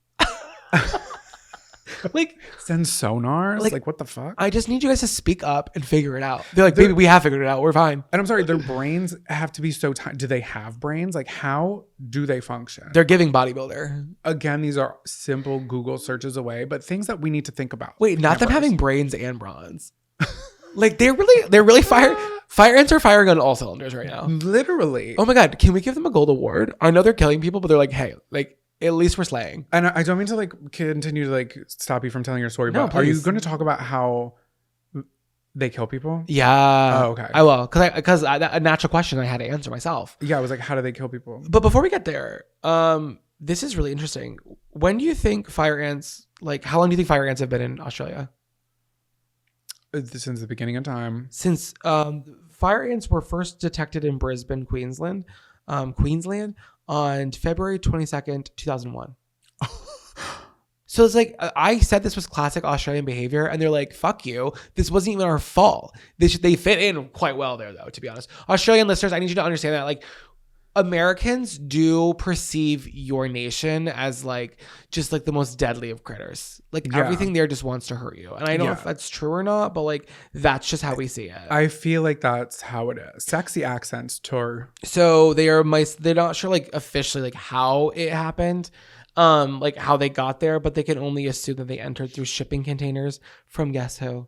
Like, Send sonars? Like- Like what the fuck? I just need you guys to speak up and figure it out. They're like, baby, we have figured it out. We're fine. And I'm sorry, their brains have to be so tiny. Do they have brains? Like how do they function? They're giving bodybuilder. Again, these are simple Google searches away, but things that we need to think about. Wait, not them Campers. having brains and bronze. Like they're really fire ants are firing on all cylinders right now. Literally. Oh my God, can we give them a gold award? I know they're killing people, but they're like, hey, like at least we're slaying. And I don't mean to like continue to like stop you from telling your story, No, but are you please. going to talk about how they kill people? Yeah. Oh, okay. I will, because a natural question I had to answer myself. Yeah, I was like, how do they kill people? But before we get there, this is really interesting. When do you think fire ants, like how long do you think fire ants have been in Australia? Since the beginning of time. Since fire ants were first detected in Brisbane, Queensland on February 22nd, 2001. So it's like, I said this was classic Australian behavior, and they're like, fuck you. This wasn't even our fault. They fit in quite well there, though, to be honest. Australian listeners, I need you to understand that, like, Americans do perceive your nation as, like, just, like, the most deadly of critters. Like, Yeah. everything there just wants to hurt you. And I don't know Yeah. if that's true or not, but, like, that's just how we see it. I feel like that's how it is. Sexy accents tour. So they're not sure, like, officially, like, how it happened. Like how they got there, but they can only assume that they entered through shipping containers from guess who?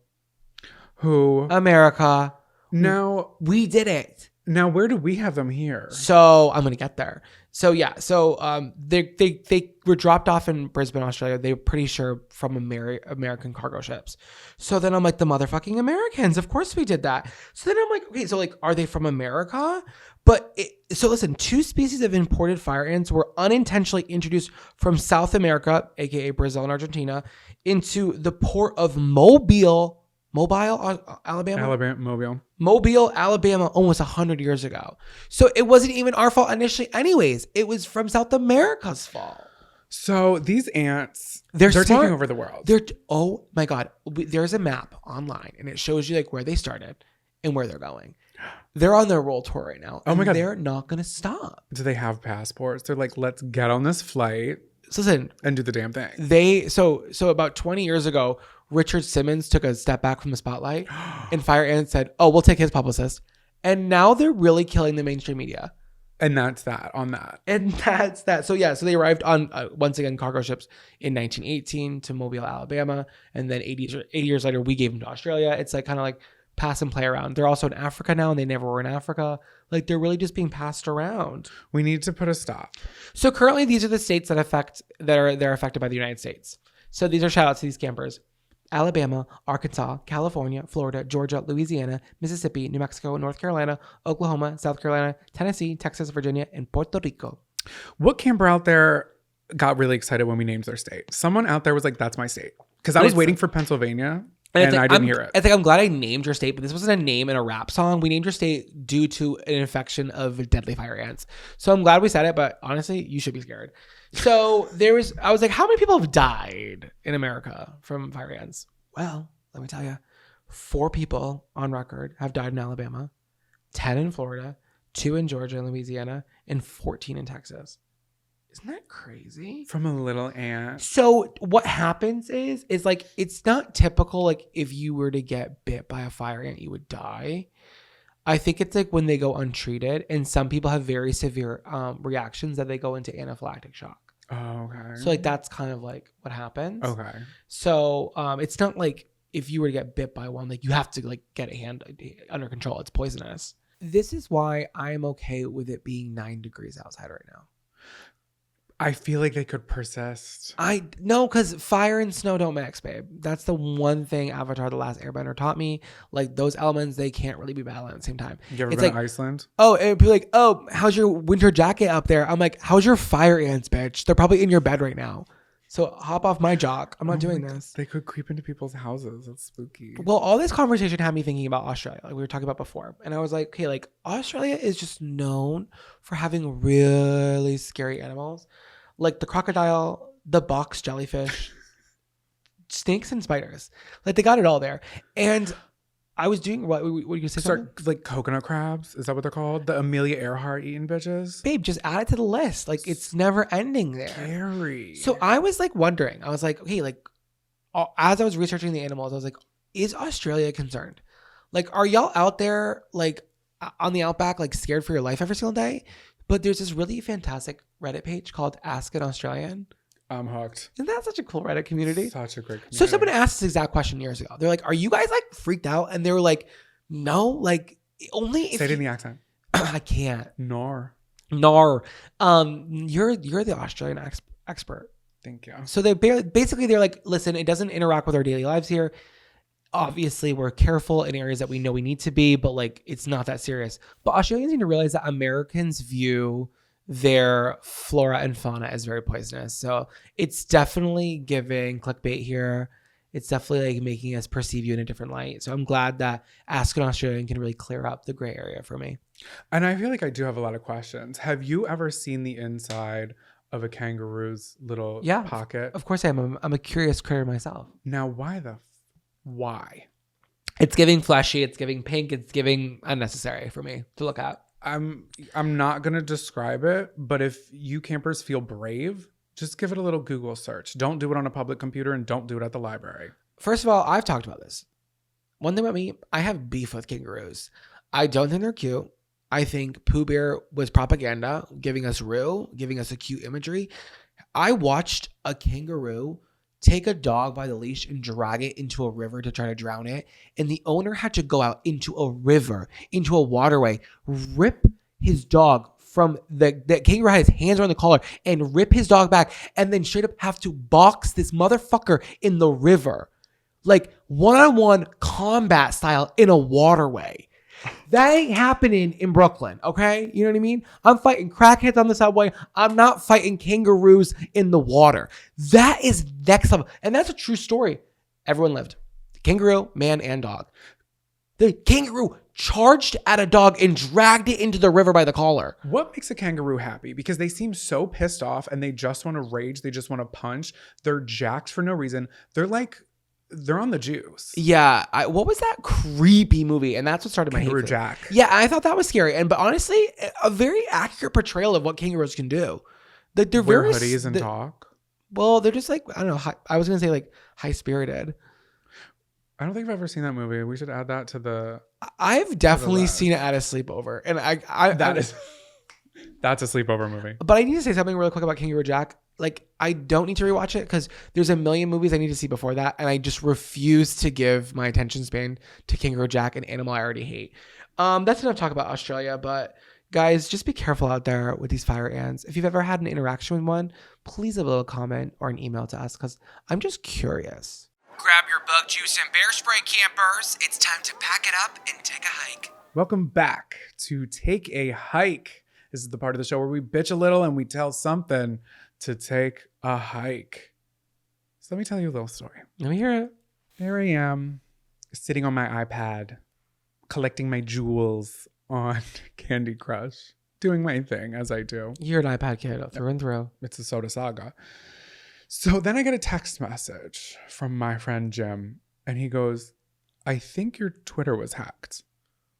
Who? America. Now, We did it. where do we have them here? So I'm gonna get there. So yeah, they were dropped off in Brisbane, Australia. They were pretty sure from American cargo ships. So then I'm like, the motherfucking Americans. Of course we did that. So then I'm like, okay, so like, are they from America? So listen, 2 species of imported fire ants were unintentionally introduced from South America, aka Brazil and Argentina, into the port of Mobile, Alabama. Mobile, Alabama, almost 100 years ago. So it wasn't even our fault initially anyways. It was from South America's fault. So these ants, They're they're smart. taking over the world. Oh my God. There's a map online and it shows you like where they started and where they're going. They're on their world tour right now. Oh my God. They're not going to stop. Do they have passports? They're like, let's get on this flight So listen, and do the damn thing. so about 20 years ago, Richard Simmons took a step back from the spotlight and Fire Ant said, oh, we'll take his publicist. And now they're really killing the mainstream media. And that's that on that. And that's that. So yeah, so they arrived on, once again, cargo ships in 1918 to Mobile, Alabama. And then 80 years later, we gave them to Australia. It's like kind of like pass and play around. They're also in Africa now and they never were in Africa. Like they're really just being passed around. We need to put a stop. So currently these are the states they're affected by the United States. So these are shout outs to these campers. Alabama, Arkansas, California, Florida, Georgia, Louisiana, Mississippi, New Mexico, North Carolina, Oklahoma, South Carolina, Tennessee, Texas, Virginia, and Puerto Rico. What camper out there got really excited when we named their state? Someone out there was like, that's my state. Because I was waiting for Pennsylvania and I didn't hear it. I think I'm glad I named your state, but this wasn't a name in a rap song. We named your state due to an infection of deadly fire ants. So I'm glad we said it, but honestly, you should be scared. So I was like, how many people have died in America from fire ants? Well, let me tell you, 4 people on record have died in Alabama, 10 in Florida, 2 in Georgia and Louisiana, and 14 in Texas. Isn't that crazy? From a little ant. So what happens is like, it's not typical. Like if you were to get bit by a fire ant, you would die. I think it's like when they go untreated and some people have very severe reactions that they go into anaphylactic shock. Oh, okay. So like, that's kind of like what happens. Okay. So it's not like if you were to get bit by one, like you have to like get it under control. It's poisonous. This is why I'm okay with it being 9 degrees outside right now. I feel like they could persist. No, because fire and snow don't mix, babe. That's the one thing Avatar: The Last Airbender taught me. Like those elements, they can't really be battling at the same time. You ever It's been like, to Iceland? oh, it'd be like, oh, how's your winter jacket up there? I'm like, how's your fire ants, bitch? They're probably in your bed right now. So hop off my jock. I'm not doing this. They could creep into people's houses. That's spooky. Well, all this conversation had me thinking about Australia, like we were talking about before. And I was like, okay, like Australia is just known for having really scary animals. Like the crocodile, the box jellyfish, snakes and spiders. Like they got it all there. And I was doing what you say? Start like coconut crabs. Is that what they're called? The Amelia Earhart eating bitches. Babe, just add it to the list. Like it's never ending there. Scary. So I was like wondering. I was like, okay, like as I was researching the animals, I was like, is Australia concerned? Like, are y'all out there like on the outback, like scared for your life every single day? But there's this really fantastic Reddit page called Ask an Australian. I'm hooked. Isn't that such a cool Reddit community? Such a great community. So someone asked this exact question years ago. They're like, are you guys like freaked out? And they were like, no, like only if Say it in the accent. I can't. Nor. You're the Australian expert. Thank you. So they're like, listen, it doesn't interact with our daily lives here. Obviously, we're careful in areas that we know we need to be, but like it's not that serious. But Australians need to realize that Americans view their flora and fauna as very poisonous. So it's definitely giving clickbait here. It's definitely like making us perceive you in a different light. So I'm glad that Ask an Australian can really clear up the gray area for me. And I feel like I do have a lot of questions. Have you ever seen the inside of a kangaroo's little pocket? Of course I am. I'm a curious critter myself. Now, why? It's giving fleshy. It's giving pink. It's giving unnecessary for me to look at. I'm not gonna describe it, but if you campers feel brave, just give it a little Google search. Don't do it on a public computer and don't do it at the library. First of all, I've talked about this. One thing about me, I have beef with kangaroos. I don't think they're cute. I think Pooh Bear was propaganda, giving us a cute imagery. I watched a kangaroo take a dog by the leash and drag it into a river to try to drown it. And the owner had to go out into a river, into a waterway, rip his dog from the kangaroo had his hands around the collar and rip his dog back and then straight up have to box this motherfucker in the river. Like one-on-one combat style in a waterway. That ain't happening in Brooklyn, okay? You know what I mean? I'm fighting crackheads on the subway. I'm not fighting kangaroos in the water. That is next level. And that's a true story. Everyone lived. Kangaroo, man, and dog. The kangaroo charged at a dog and dragged it into the river by the collar. What makes a kangaroo happy? Because they seem so pissed off and they just want to rage. They just want to punch. They're jacked for no reason. They're on the juice. Yeah. What was that creepy movie? And that's what started my hate. Kangaroo Jack. Yeah, I thought that was scary. But honestly, a very accurate portrayal of what kangaroos can do. They're Wear very hoodies and talk. Well, they're just like, I don't know. I was going to say like high-spirited. I don't think I've ever seen that movie. We should add that to the... I've definitely seen it at a sleepover. And that's a sleepover movie. But I need to say something really quick about Kangaroo Jack. Like, I don't need to rewatch it because there's a million movies I need to see before that. And I just refuse to give my attention span to Kangaroo Jack, an animal I already hate. That's enough talk about Australia. But guys, just be careful out there with these fire ants. If you've ever had an interaction with one, please leave a little comment or an email to us because I'm just curious. Grab your bug juice and bear spray, campers. It's time to pack it up and take a hike. Welcome back to Take a Hike. This is the part of the show where we bitch a little and we tell something to take a hike. So let me tell you a little story. Let me hear it. There I am, sitting on my iPad, collecting my jewels on Candy Crush, doing my thing as I do. You're an iPad kid through and through. It's a soda saga. So then I get a text message from my friend Jim, and he goes, I think your Twitter was hacked.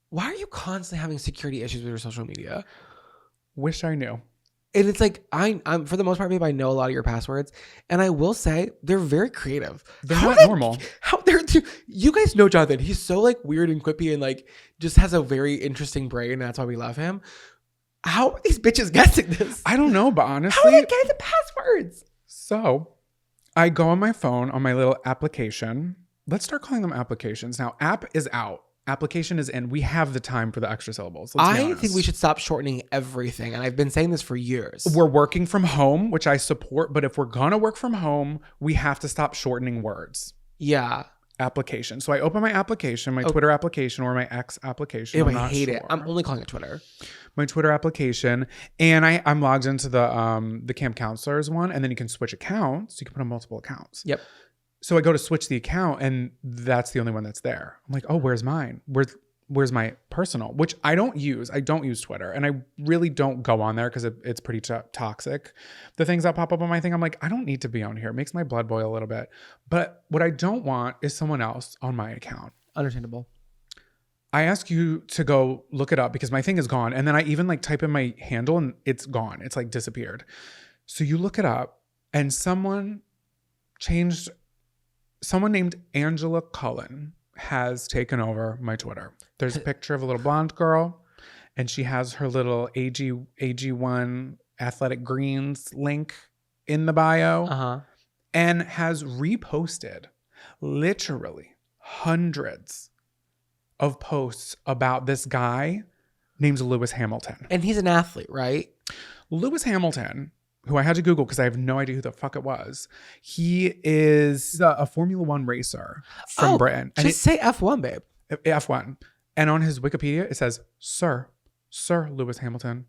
Why are you constantly having security issues with your social media? Wish I knew. And it's like, I'm for the most part, maybe I know a lot of your passwords. And I will say, they're very creative. They're not normal. You guys know Jonathan. He's so like weird and quippy and like just has a very interesting brain. And that's why we love him. How are these bitches guessing this? I don't know, but honestly. How are they getting the passwords? So I go on my phone on my little application. Let's start calling them applications. Now, app is out. Application is in. We have the time for the extra syllables. I think we should stop shortening everything. And I've been saying this for years. We're working from home, which I support. But if we're going to work from home, we have to stop shortening words. Yeah. Application. So I open my application, my Twitter application or my X application. I hate it. I'm only calling it Twitter. My Twitter application. And I'm logged into the camp counselors one. And then you can switch accounts. You can put on multiple accounts. Yep. So I go to switch the account and that's the only one that's there. I'm like, oh, where's mine? Where's my personal? Which I don't use. I don't use Twitter. And I really don't go on there because it's pretty toxic. The things that pop up on my thing, I'm like, I don't need to be on here. It makes my blood boil a little bit. But what I don't want is someone else on my account. Understandable. I ask you to go look it up because my thing is gone. And then I even like type in my handle and it's gone. It's like disappeared. So you look it up and someone changed someone named Angela Cullen has taken over my Twitter. There's a picture of a little blonde girl, and she has her little AG1 Athletic Greens link in the bio, and has reposted literally hundreds of posts about this guy named Lewis Hamilton. And he's an athlete, right? Lewis Hamilton, who I had to Google because I have no idea who the fuck it was. He is a Formula One racer from Britain. And Just say F1, babe. F1. And on his Wikipedia, it says, Sir Lewis Hamilton.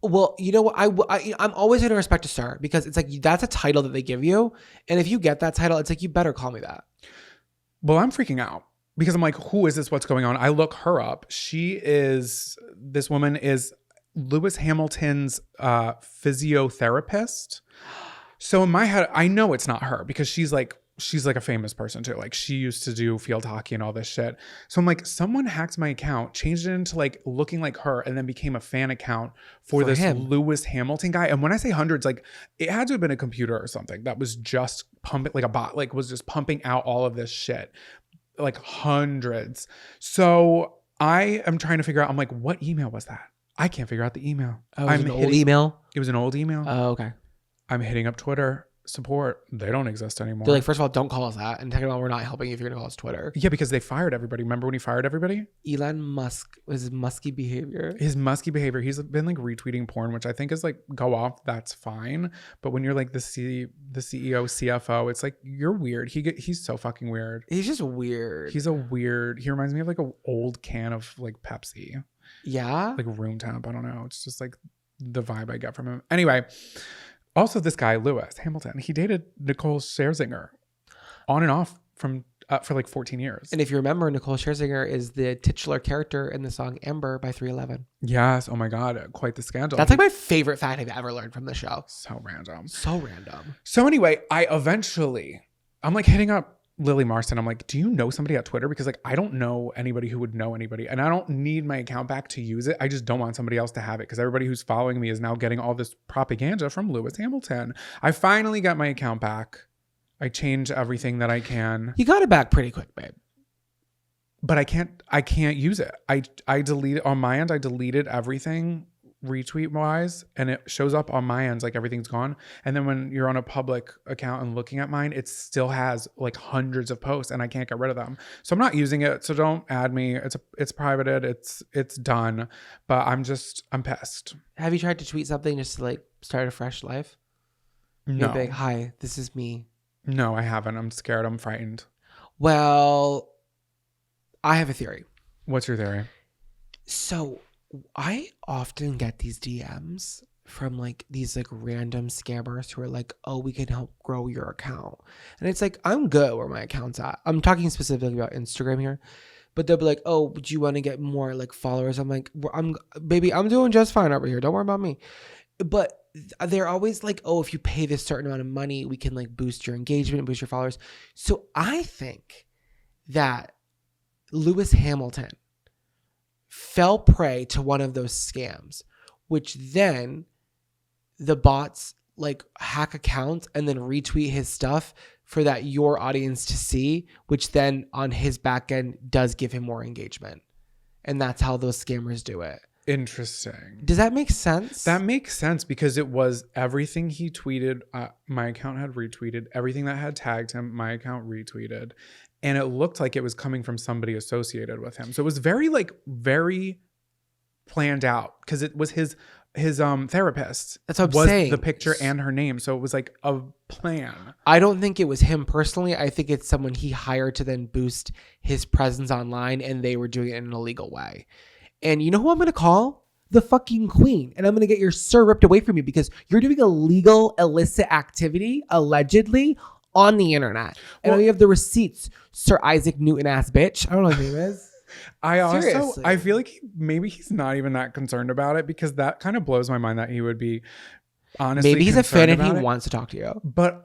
Well, you know what? I'm always going to respect a sir, because it's like, that's a title that they give you. And if you get that title, it's like, you better call me that. Well, I'm freaking out because I'm like, who is this? What's going on? I look her up. This woman is Lewis Hamilton's physiotherapist. So in my head, I know it's not her because she's like a famous person too. Like, she used to do field hockey and all this shit. So I'm like, someone hacked my account, changed it into like looking like her, and then became a fan account for this him. Lewis Hamilton guy. And when I say hundreds, like, it had to have been a computer or something that was just pumping, like a bot, like was just pumping out all of this shit, like hundreds. So I am trying to figure out, I'm like, what email was that? I can't figure out the email. Oh, it was an old email? It was an old email. Oh, okay. I'm hitting up Twitter support. They don't exist anymore. They're like, first of all, don't call us that. And second of all, we're not helping you if you're going to call us Twitter. Yeah, because they fired everybody. Remember when he fired everybody? Elon Musk was his musky behavior. His musky behavior. He's been like retweeting porn, which I think is like, go off. That's fine. But when you're like the CEO, CFO, it's like, you're weird. He's so fucking weird. He's just weird. He reminds me of like an old can of like Pepsi. Yeah? Like room temp. I don't know. It's just like the vibe I get from him. Anyway, also this guy, Lewis Hamilton, he dated Nicole Scherzinger on and off for like 14 years. And if you remember, Nicole Scherzinger is the titular character in the song Amber by 311. Yes. Oh my God. Quite the scandal. That's like my favorite fact I've ever learned from the show. So random. So random. So anyway, I'm like hitting up Lily Marston. I'm like, do you know somebody at Twitter? Because like, I don't know anybody who would know anybody, and I don't need my account back to use it. I just don't want somebody else to have it because everybody who's following me is now getting all this propaganda from Lewis Hamilton. I finally got my account back. I changed everything that I can. You got it back pretty quick, babe. But I can't use it. I deleted on my end. I deleted everything retweet wise, and it shows up on my end like everything's gone. And then when you're on a public account and looking at mine, it still has like hundreds of posts, and I can't get rid of them. So I'm not using it. So don't add me. It's privated. It's done. But I'm pissed. Have you tried to tweet something just to like start a fresh life? No. Maybe, hi, this is me. No, I haven't. I'm scared. I'm frightened. Well, I have a theory. What's your theory? So I often get these DMs from like these like random scammers who are like, oh, we can help grow your account. And it's like, I'm good where my account's at. I'm talking specifically about Instagram here. But they'll be like, oh, do you want to get more like followers? I'm like, I'm doing just fine over here. Don't worry about me. But they're always like, oh, if you pay this certain amount of money, we can like boost your engagement, boost your followers. So I think that Lewis Hamilton fell prey to one of those scams, which then the bots like hack accounts and then retweet his stuff for that your audience to see, which then on his back end does give him more engagement. And that's how those scammers do it. Interesting. Does that make sense? That makes sense because it was everything he tweeted. My account had retweeted everything that had tagged him. My account retweeted, and it looked like it was coming from somebody associated with him. So it was very planned out because it was his therapist. That's what I'm was saying. The picture and her name. So it was like a plan. I don't think it was him personally. I think it's someone he hired to then boost his presence online, and they were doing it in an illegal way. And you know who I'm going to call? The fucking queen. And I'm going to get your sir ripped away from you because you're doing illegal, illicit activity, allegedly, on the internet. And we have the receipts, Sir Isaac Newton ass bitch. I don't know what his name is. Seriously. I feel like maybe he's not even that concerned about it because that kind of blows my mind that he would be honestly maybe he's a fan and he wants wants to talk to you. But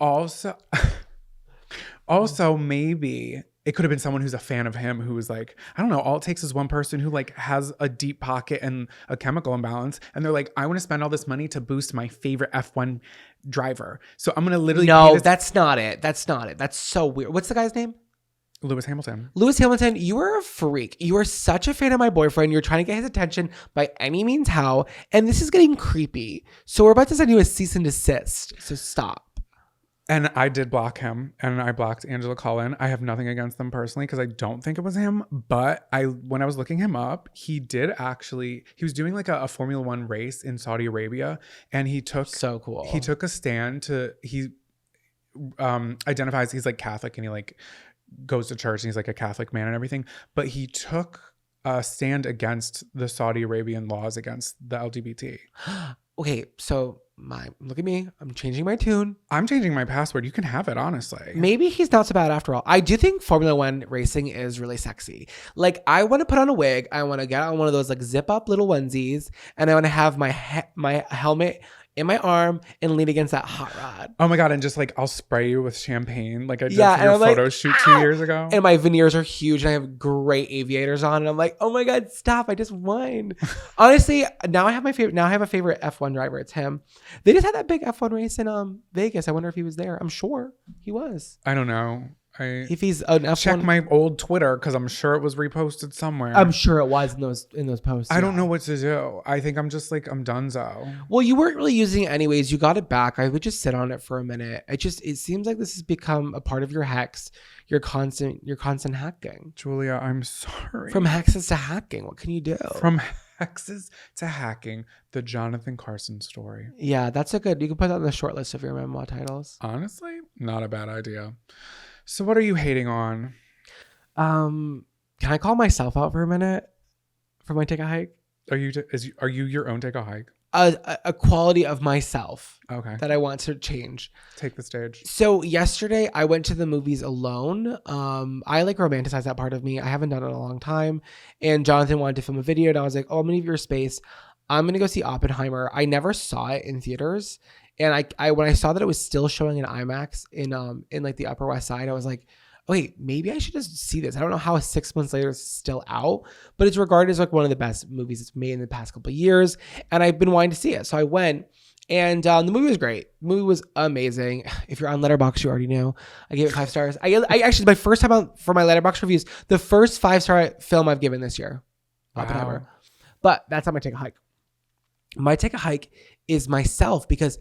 also maybe it could have been someone who's a fan of him who was like, I don't know, all it takes is one person who like has a deep pocket and a chemical imbalance. And they're like, I want to spend all this money to boost my favorite F1 driver. So I'm going to literally. No, that's not it. That's not it. That's so weird. What's the guy's name? Lewis Hamilton. Lewis Hamilton, you are a freak. You are such a fan of my boyfriend. You're trying to get his attention by any means how. And this is getting creepy. So we're about to send you a cease and desist. So stop. And I did block him, and I blocked Angela Cullen. I have nothing against them personally because I don't think it was him. But when I was looking him up, he was doing like a Formula One race in Saudi Arabia, and he took so cool. He took a stand he identifies he's like Catholic, and he like goes to church, and he's like a Catholic man and everything. But he took a stand against the Saudi Arabian laws against the LGBT. Okay, so look at me. I'm changing my tune. I'm changing my password. You can have it, honestly. Maybe he's not so bad after all. I do think Formula One racing is really sexy. Like, I want to put on a wig. I want to get on one of those like zip up little onesies, and I want to have my helmet in my arm and lean against that hot rod. Oh my God. And just like, I'll spray you with champagne like I did Yeah, for your and photo shoot 2 years ago. And my veneers are huge, and I have great aviators on. And I'm like, oh my God, stop. I just won. Honestly, now I have a favorite F1 driver. It's him. They just had that big F1 race in Vegas. I wonder if he was there. I'm sure he was. I don't know. If he's an F1, check my old Twitter because I'm sure it was reposted somewhere. I'm sure it was in those posts. I don't know what to do. I think I'm just like, I'm donezo. Well, you weren't really using it anyways. You got it back. I would just sit on it for a minute. It seems like this has become a part of your hex. Your constant hacking. Julia, I'm sorry. From hexes to hacking. What can you do? From hexes to hacking, the Jonathan Carson story. Yeah, you can put that on the short list of your memoir titles. Honestly, not a bad idea. So what are you hating on? Can I call myself out for a minute for my take a hike? Are you your own take a hike? A quality of myself that I want to change. Take the stage. So yesterday I went to the movies alone. I like romanticize that part of me. I haven't done it in a long time. And Jonathan wanted to film a video, and I was like, oh, I'm gonna give you your space. I'm gonna go see Oppenheimer. I never saw it in theaters. And I when I saw that it was still showing in IMAX in like the Upper West Side, I was like, okay, maybe I should just see this. I don't know how 6 months later it's still out, but it's regarded as like one of the best movies it's made in the past couple of years. And I've been wanting to see it. So I went, and the movie was great. The movie was amazing. If you're on Letterboxd, you already know. I gave it 5 stars. I actually, my first time out for my Letterboxd reviews, the first 5-star film I've given this year. Oppenheimer. Wow. But that's not my take a hike. My take a hike is myself, because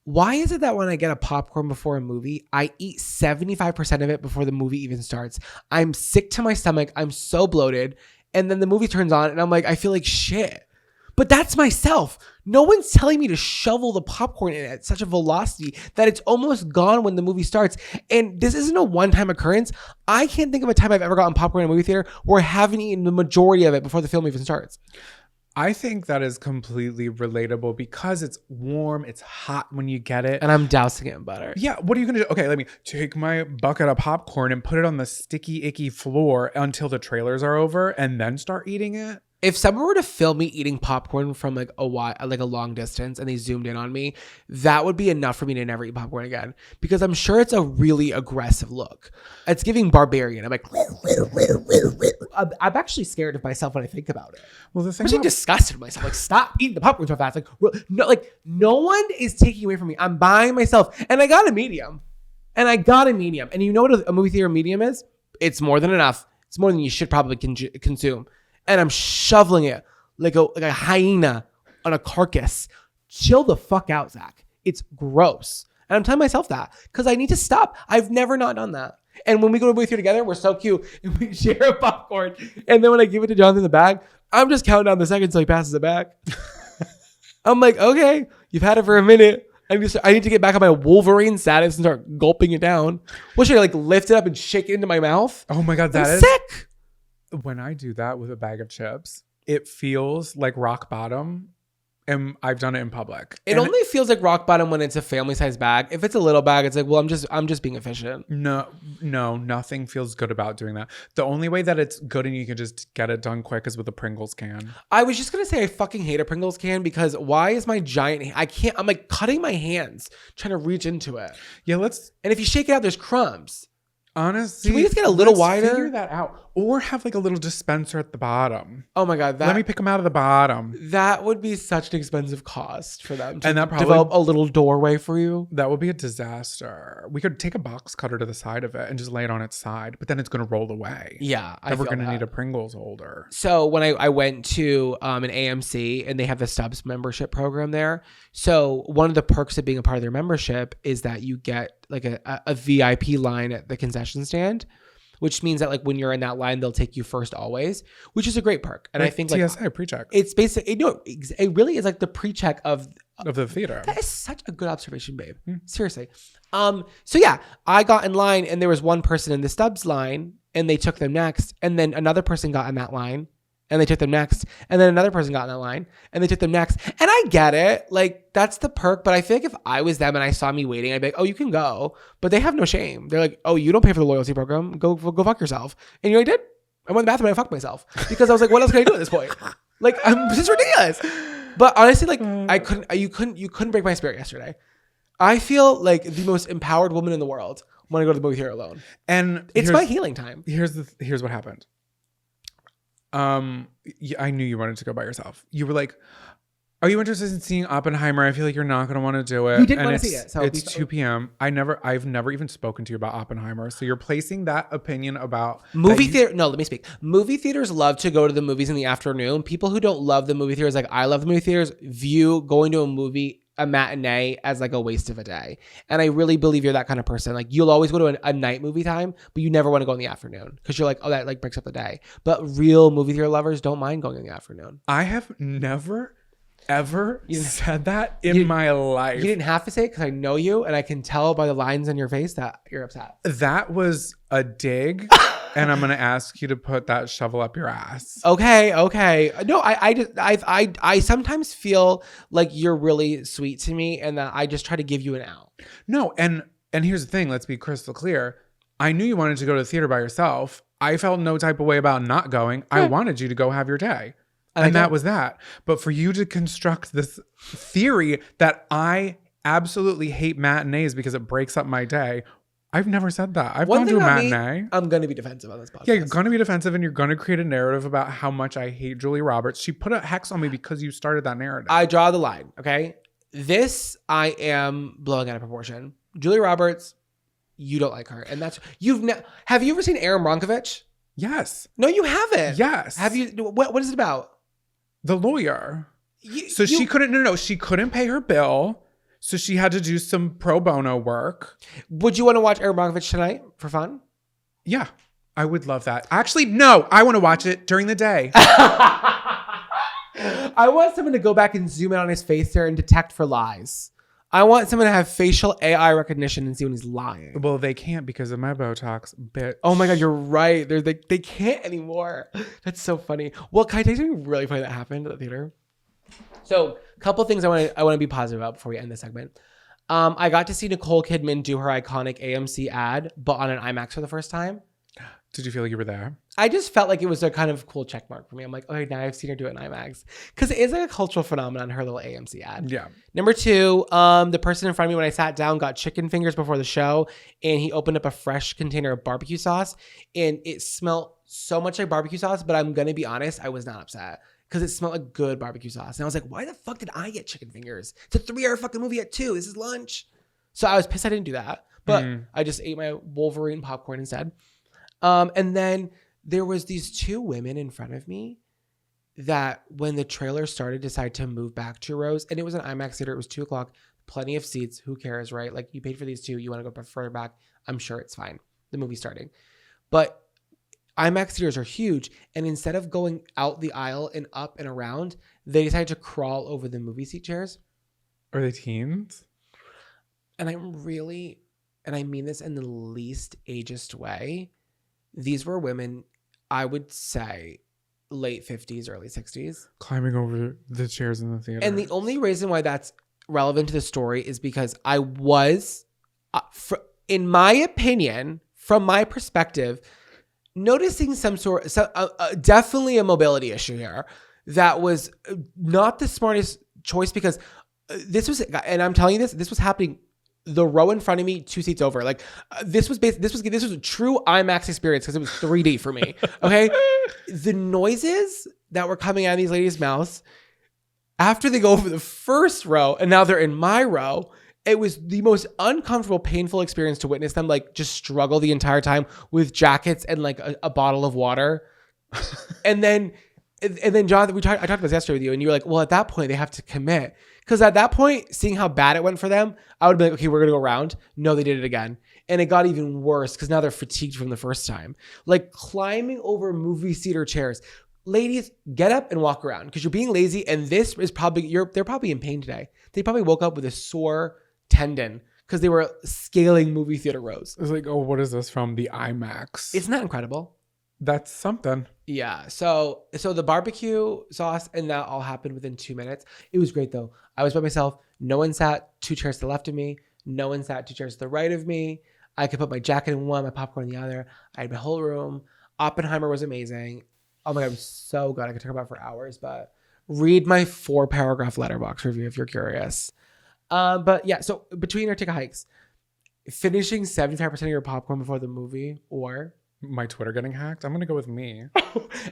why is it that when I get a popcorn before a movie, I eat 75% of it before the movie even starts? I'm sick to my stomach. I'm so bloated. And then the movie turns on and I'm like, I feel like shit. But that's myself. No one's telling me to shovel the popcorn in at such a velocity that it's almost gone when the movie starts. And this isn't a one-time occurrence. I can't think of a time I've ever gotten popcorn in a movie theater where I haven't eaten the majority of it before the film even starts. I think that is completely relatable because it's warm, it's hot when you get it. And I'm dousing it in butter. Yeah, what are you going to do? Okay, let me take my bucket of popcorn and put it on the sticky, icky floor until the trailers are over and then start eating it. If someone were to film me eating popcorn from like a long distance and they zoomed in on me, that would be enough for me to never eat popcorn again, because I'm sure it's a really aggressive look. It's giving barbarian. I'm like, I'm actually scared of myself when I think about it. Well, the thing I'm disgusted with myself. Like, stop eating the popcorn so fast. No one is taking away from me. I'm buying myself, and I got a medium. And you know what a movie theater medium is? It's more than enough. It's more than you should probably consume. And I'm shoveling it like a hyena on a carcass. Chill the fuck out, Zach. It's gross. And I'm telling myself that because I need to stop. I've never not done that. And when we go to a movie theater together, we're so cute. And we share a popcorn. And then when I give it to Jonathan in the bag, I'm just counting down the seconds until he passes it back. I'm like, okay, you've had it for a minute. I need to get back on my Wolverine status and start gulping it down. What should I lift it up and shake it into my mouth? Oh my God, I'm sick. When I do that with a bag of chips, it feels like rock bottom, and I've done it in public. It only feels like rock bottom when it's a family size bag. If it's a little bag, it's like, well, I'm just being efficient. No, nothing feels good about doing that. The only way that it's good and you can just get it done quick is with a Pringles can. I was just gonna say I fucking hate a Pringles can because why is my giant? I'm like cutting my hands trying to reach into it. Yeah, and if you shake it out, there's crumbs. Honestly, Can we just get a little wider? Figure that out, or have like a little dispenser at the bottom. Oh my God. Let me pick them out of the bottom. That would be such an expensive cost for them to And that probably- develop a little doorway for you. That would be a disaster. We could take a box cutter to the side of it and just lay it on its side, but then it's going to roll away. Yeah. Then we're going to need a Pringles holder. So when I went to an AMC and they have the Stubs membership program there. So one of the perks of being a part of their membership is that you get like a VIP line at the concession stand, which means that like when you're in that line, they'll take you first always, which is a great perk. And like I think TSA like pre-check. it's basically, it really is like the pre-check of the theater. That is such a good observation, babe. Seriously. So yeah, I got in line and there was one person in the Stubs line and they took them next. And then another person got in that line and they took them next. And then another person got in that line and they took them next. And I get it. Like, that's the perk. But I feel like if I was them and I saw me waiting, I'd be like, oh, you can go. But they have no shame. They're like, oh, you don't pay for the loyalty program. Go fuck yourself. And I did. I went to the bathroom and I fucked myself. Because I was like, what else can I do at this point? Like, this is ridiculous. But honestly, like, you couldn't break my spirit yesterday. I feel like the most empowered woman in the world when I go to the movie theater alone. And it's my healing time. Here's what happened. I knew you wanted to go by yourself. You were like, are you interested in seeing Oppenheimer? I feel like you're not going to want to do it. You didn't want to see it. So it's 2 p.m. I've never even spoken to you about Oppenheimer. So you're placing that opinion about movie theater. No, let me speak. Movie theaters love to go to the movies in the afternoon. People who don't love the movie theaters, like I love the movie theaters, view going to a matinee as like a waste of a day. And I really believe you're that kind of person. Like you'll always go to a night movie time, but you never want to go in the afternoon because you're like, oh, that like breaks up the day. But real movie theater lovers don't mind going in the afternoon. I have never ever said that in my life. You didn't have to say it because I know you and I can tell by the lines on your face that you're upset. That was a dig. And I'm going to ask you to put that shovel up your ass. Okay. No, I sometimes feel like you're really sweet to me and that I just try to give you an out. No, and here's the thing. Let's be crystal clear. I knew you wanted to go to the theater by yourself. I felt no type of way about not going. I wanted you to go have your day. And that was that. But for you to construct this theory that I absolutely hate matinees because it breaks up my day, I've never said that. I've gone to a matinee. I'm going to be defensive on this podcast. Yeah, you're going to be defensive and you're going to create a narrative about how much I hate Julia Roberts. She put a hex on me because you started that narrative. I draw the line, okay? This, I am blowing out of proportion. Julia Roberts, you don't like her. And that's, have you ever seen Aaron Bronkovich? Yes. No, you haven't. Yes. Have you, what is it about? The lawyer. She couldn't, she couldn't pay her bill. So she had to do some pro bono work. Would you want to watch Aaron Bronkovich tonight for fun? Yeah, I would love that. Actually, no, I want to watch it during the day. I want someone to go back and zoom in on his face there and detect for lies. I want someone to have facial AI recognition and see when he's lying. Well, they can't because of my Botox, bitch. Oh my God, you're right. They can't anymore. That's so funny. Well, can I tell you something really funny that happened at the theater? So, a couple things I want to be positive about before we end this segment. I got to see Nicole Kidman do her iconic AMC ad, but on an IMAX for the first time. Did you feel like you were there? I just felt like it was a kind of cool check mark for me. I'm like, okay, now I've seen her do it in IMAX. Because it is like a cultural phenomenon, her little AMC ad. Yeah. Number two, the person in front of me when I sat down got chicken fingers before the show, and he opened up a fresh container of barbecue sauce, and it smelled so much like barbecue sauce, but I'm going to be honest, I was not upset. Because it smelled like good barbecue sauce. And I was like, why the fuck did I get chicken fingers? It's a 3-hour fucking movie at 2. This is lunch. So I was pissed I didn't do that. But I just ate my Wolverine popcorn instead. And then there was these two women in front of me that when the trailer started decided to move back 2 rows. And it was an IMAX theater. It was 2 o'clock. Plenty of seats. Who cares, right? Like you paid for these 2. You want to go further back. I'm sure it's fine. The movie's starting. But IMAX theaters are huge, and instead of going out the aisle and up and around, they decided to crawl over the movie seat chairs. Are they teens? And I mean this in the least ageist way, these were women, I would say, late 50s, early 60s. Climbing over the chairs in the theater. And the only reason why that's relevant to the story is because I was, in my opinion, from my perspective, noticing definitely a mobility issue here that was not the smartest choice because this was, and I'm telling you this was happening the row in front of me, 2 seats over. Like this was a true IMAX experience because it was 3D for me. Okay, the noises that were coming out of these ladies' mouths after they go over the first row and now they're in my row. It was the most uncomfortable, painful experience to witness them like just struggle the entire time with jackets and like a bottle of water, and then Jonathan, I talked about this yesterday with you, and you were like, well, at that point they have to commit. Because at that point, seeing how bad it went for them, I would be like, okay, we're going to go around. No, they did it again. And it got even worse because now they're fatigued from the first time. Like climbing over movie theater chairs. Ladies, get up and walk around because you're being lazy. And this is probably, they're probably in pain today. They probably woke up with a sore tendon because they were scaling movie theater rows. It's like, oh, what is this from the IMAX? Isn't that incredible? That's something. Yeah. So the barbecue sauce and that all happened within 2 minutes. It was great though. I was by myself. No one sat 2 chairs to the left of me. No one sat 2 chairs to the right of me. I could put my jacket in one, my popcorn in the other. I had my whole room. Oppenheimer was amazing. Oh my God, it was so good. I could talk about it for hours, but read my 4-paragraph letterbox review if you're curious. But yeah, so between our ticket hikes, finishing 75% of your popcorn before the movie or my Twitter getting hacked? I'm going to go with me.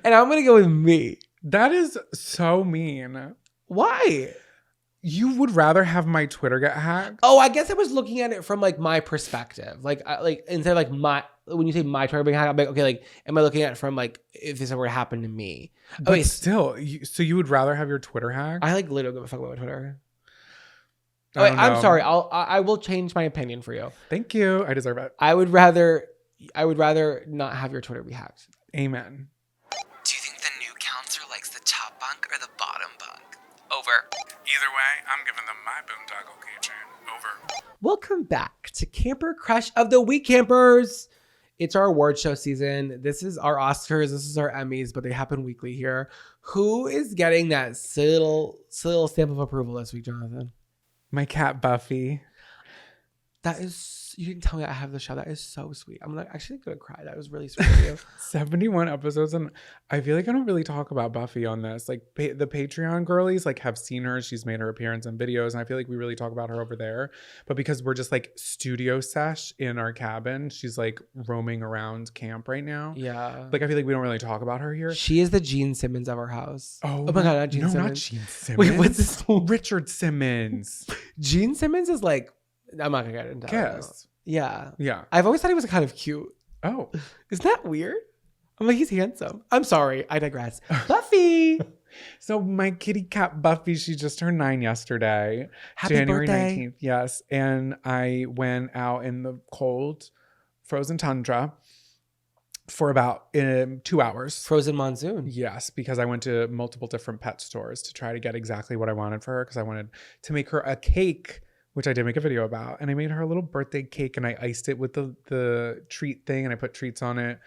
And I'm going to go with me. That is so mean. Why? You would rather have my Twitter get hacked? Oh, I guess I was looking at it from like my perspective. Like instead of like when you say my Twitter being hacked, I'm like, okay, like am I looking at it from like if this ever happened to me? But okay, still, so you would rather have your Twitter hacked? I like literally give a fuck about my Twitter. I'm sorry. I will change my opinion for you. Thank you. I deserve it. I would rather not have your Twitter be hacked. Amen. Do you think the new counselor likes the top bunk or the bottom bunk? Over. Either way, I'm giving them my boondoggle keychain. Over. Welcome back to Camper Crush of the Week, campers. It's our award show season. This is our Oscars. This is our Emmys, but they happen weekly here. Who is getting that little stamp of approval this week, Jonathan? My cat Buffy. That is, you didn't tell me I have the show. That is so sweet. I'm like actually gonna cry. That was really sweet of you. 71 episodes, and I feel like I don't really talk about Buffy on this. Like the Patreon girlies like have seen her. She's made her appearance in videos, and I feel like we really talk about her over there. But because we're just like studio sesh in our cabin, she's like roaming around camp right now. Yeah. Like I feel like we don't really talk about her here. She is the Gene Simmons of our house. Oh my God, not Gene Simmons. Not Gene Simmons. Wait, what's this? Richard Simmons. Gene Simmons is like, I'm not gonna get into that. Yeah. Yeah. I've always thought he was kind of cute. Oh. Isn't that weird? I'm like, he's handsome. I'm sorry. I digress. Buffy. So my kitty cat Buffy, she just turned 9 yesterday. Happy January birthday. 19th. Yes. And I went out in the cold, frozen tundra for about 2 hours. Frozen monsoon. Yes, because I went to multiple different pet stores to try to get exactly what I wanted for her because I wanted to make her a cake, which I did make a video about. And I made her a little birthday cake and I iced it with the treat thing and I put treats on it.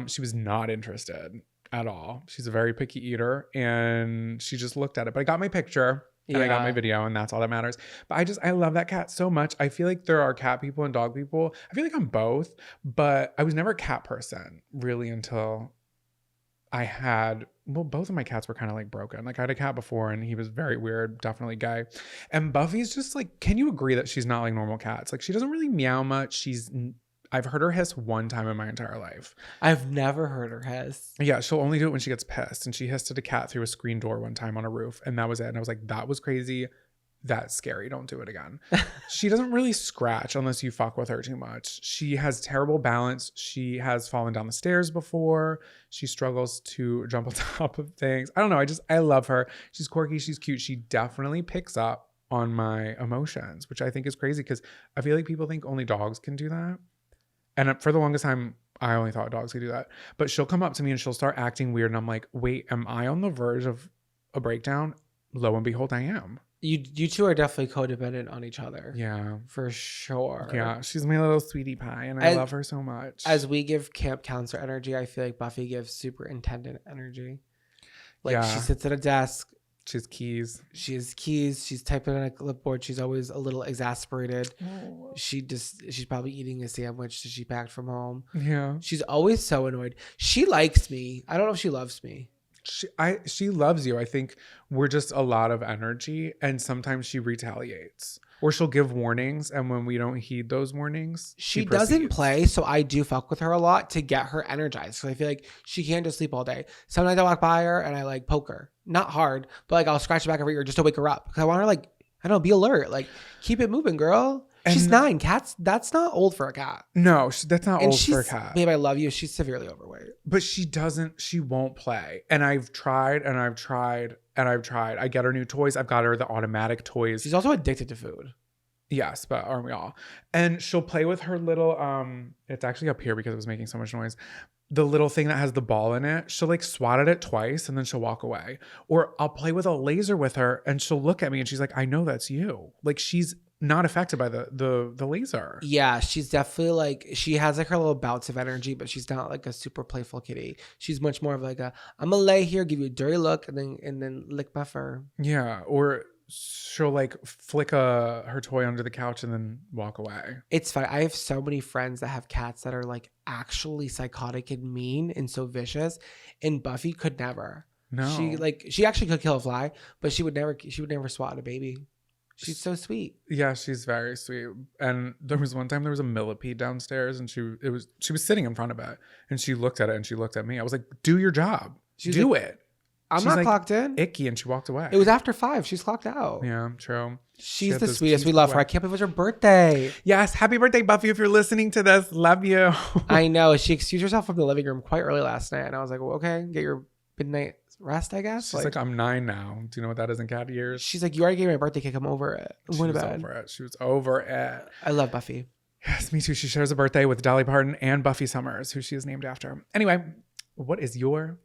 She was not interested at all. She's a very picky eater and she just looked at it. But I got my picture and I got my video and that's all that matters. But I love that cat so much. I feel like there are cat people and dog people. I feel like I'm both, but I was never a cat person really until both of my cats were kind of like broken. Like I had a cat before and he was very weird, definitely gay. And Buffy's just like, can you agree that she's not like normal cats? Like she doesn't really meow much. I've heard her hiss one time in my entire life. I've never heard her hiss. Yeah, she'll only do it when she gets pissed. And she hissed at a cat through a screen door one time on a roof. And that was it. And I was like, that was crazy. That's scary. Don't do it again. She doesn't really scratch unless you fuck with her too much. She has terrible balance. She has fallen down the stairs before. She struggles to jump on top of things. I don't know. I love her. She's quirky. She's cute. She definitely picks up on my emotions, which I think is crazy because I feel like people think only dogs can do that. And for the longest time, I only thought dogs could do that. But she'll come up to me and she'll start acting weird. And I'm like, wait, am I on the verge of a breakdown? Lo and behold, I am. You two are definitely codependent on each other. Yeah. For sure. Yeah. She's my little sweetie pie and I love her so much. As we give camp counselor energy, I feel like Buffy gives superintendent energy. Like she sits at a desk. She has keys. She has keys. She's typing on a clipboard. She's always a little exasperated. Oh. She's probably eating a sandwich that she packed from home. Yeah. She's always so annoyed. She likes me. I don't know if she loves me. She loves you. I think we're just a lot of energy, and sometimes she retaliates. Or she'll give warnings, and when we don't heed those warnings, She proceeds. doesn't play, so I do fuck with her a lot to get her energized. So I feel like she can't just sleep all day. Sometimes I walk by her and I like poke her. Not hard, but like I'll scratch the back of her ear just to wake her up. Because I want her like, I don't know, be alert. Like, keep it moving, girl. She's And- 9. That's not old for a cat. No, that's not And old for a she's, cat. babe, I love you. She's severely overweight. But she won't play. And I've tried and I've tried and I've tried. I get her new toys. I've got her the automatic toys. She's also addicted to food. Yes, but aren't we all? And she'll play with her little it's actually up here because it was making so much noise. The little thing that has the ball in it, she'll like swat at it twice and then she'll walk away. Or I'll play with a laser with her and she'll look at me and she's like, I know that's you. Like she's not affected by the laser. Yeah, she's definitely like, she has like her little bouts of energy, but she's not like a super playful kitty. She's much more of like I'm gonna lay here, give you a dirty look, and then lick my fur. Yeah. Or she'll like flick her toy under the couch and then walk away. It's fine. I have so many friends that have cats that are like actually psychotic and mean and so vicious, and Buffy could never. No. She actually could kill a fly, but she would never swat at a baby. She's so sweet. Yeah, she's very sweet. And there was one time there was a millipede downstairs and she was sitting in front of it and she looked at it and she looked at me. I was like, do your job. Do it. I'm She's not like, clocked in. Icky, and she walked away. It was after 5. She's clocked out. Yeah, true. She She's had the this sweetest. We cute love her. way. I can't believe it was her birthday. Yes, happy birthday, Buffy, if you're listening to this. Love you. I know. She excused herself from the living room quite early last night. And I was like, well, okay, get your midnight rest, I guess. She's like, I'm 9 now. Do you know what that is in cat years? she's like, you already gave me my birthday cake. I'm over it. I'm She going was to bed. over it. She was over it. I love Buffy. Yes, me too. She shares a birthday with Dolly Parton and Buffy Summers, who she is named after. Anyway, what is your...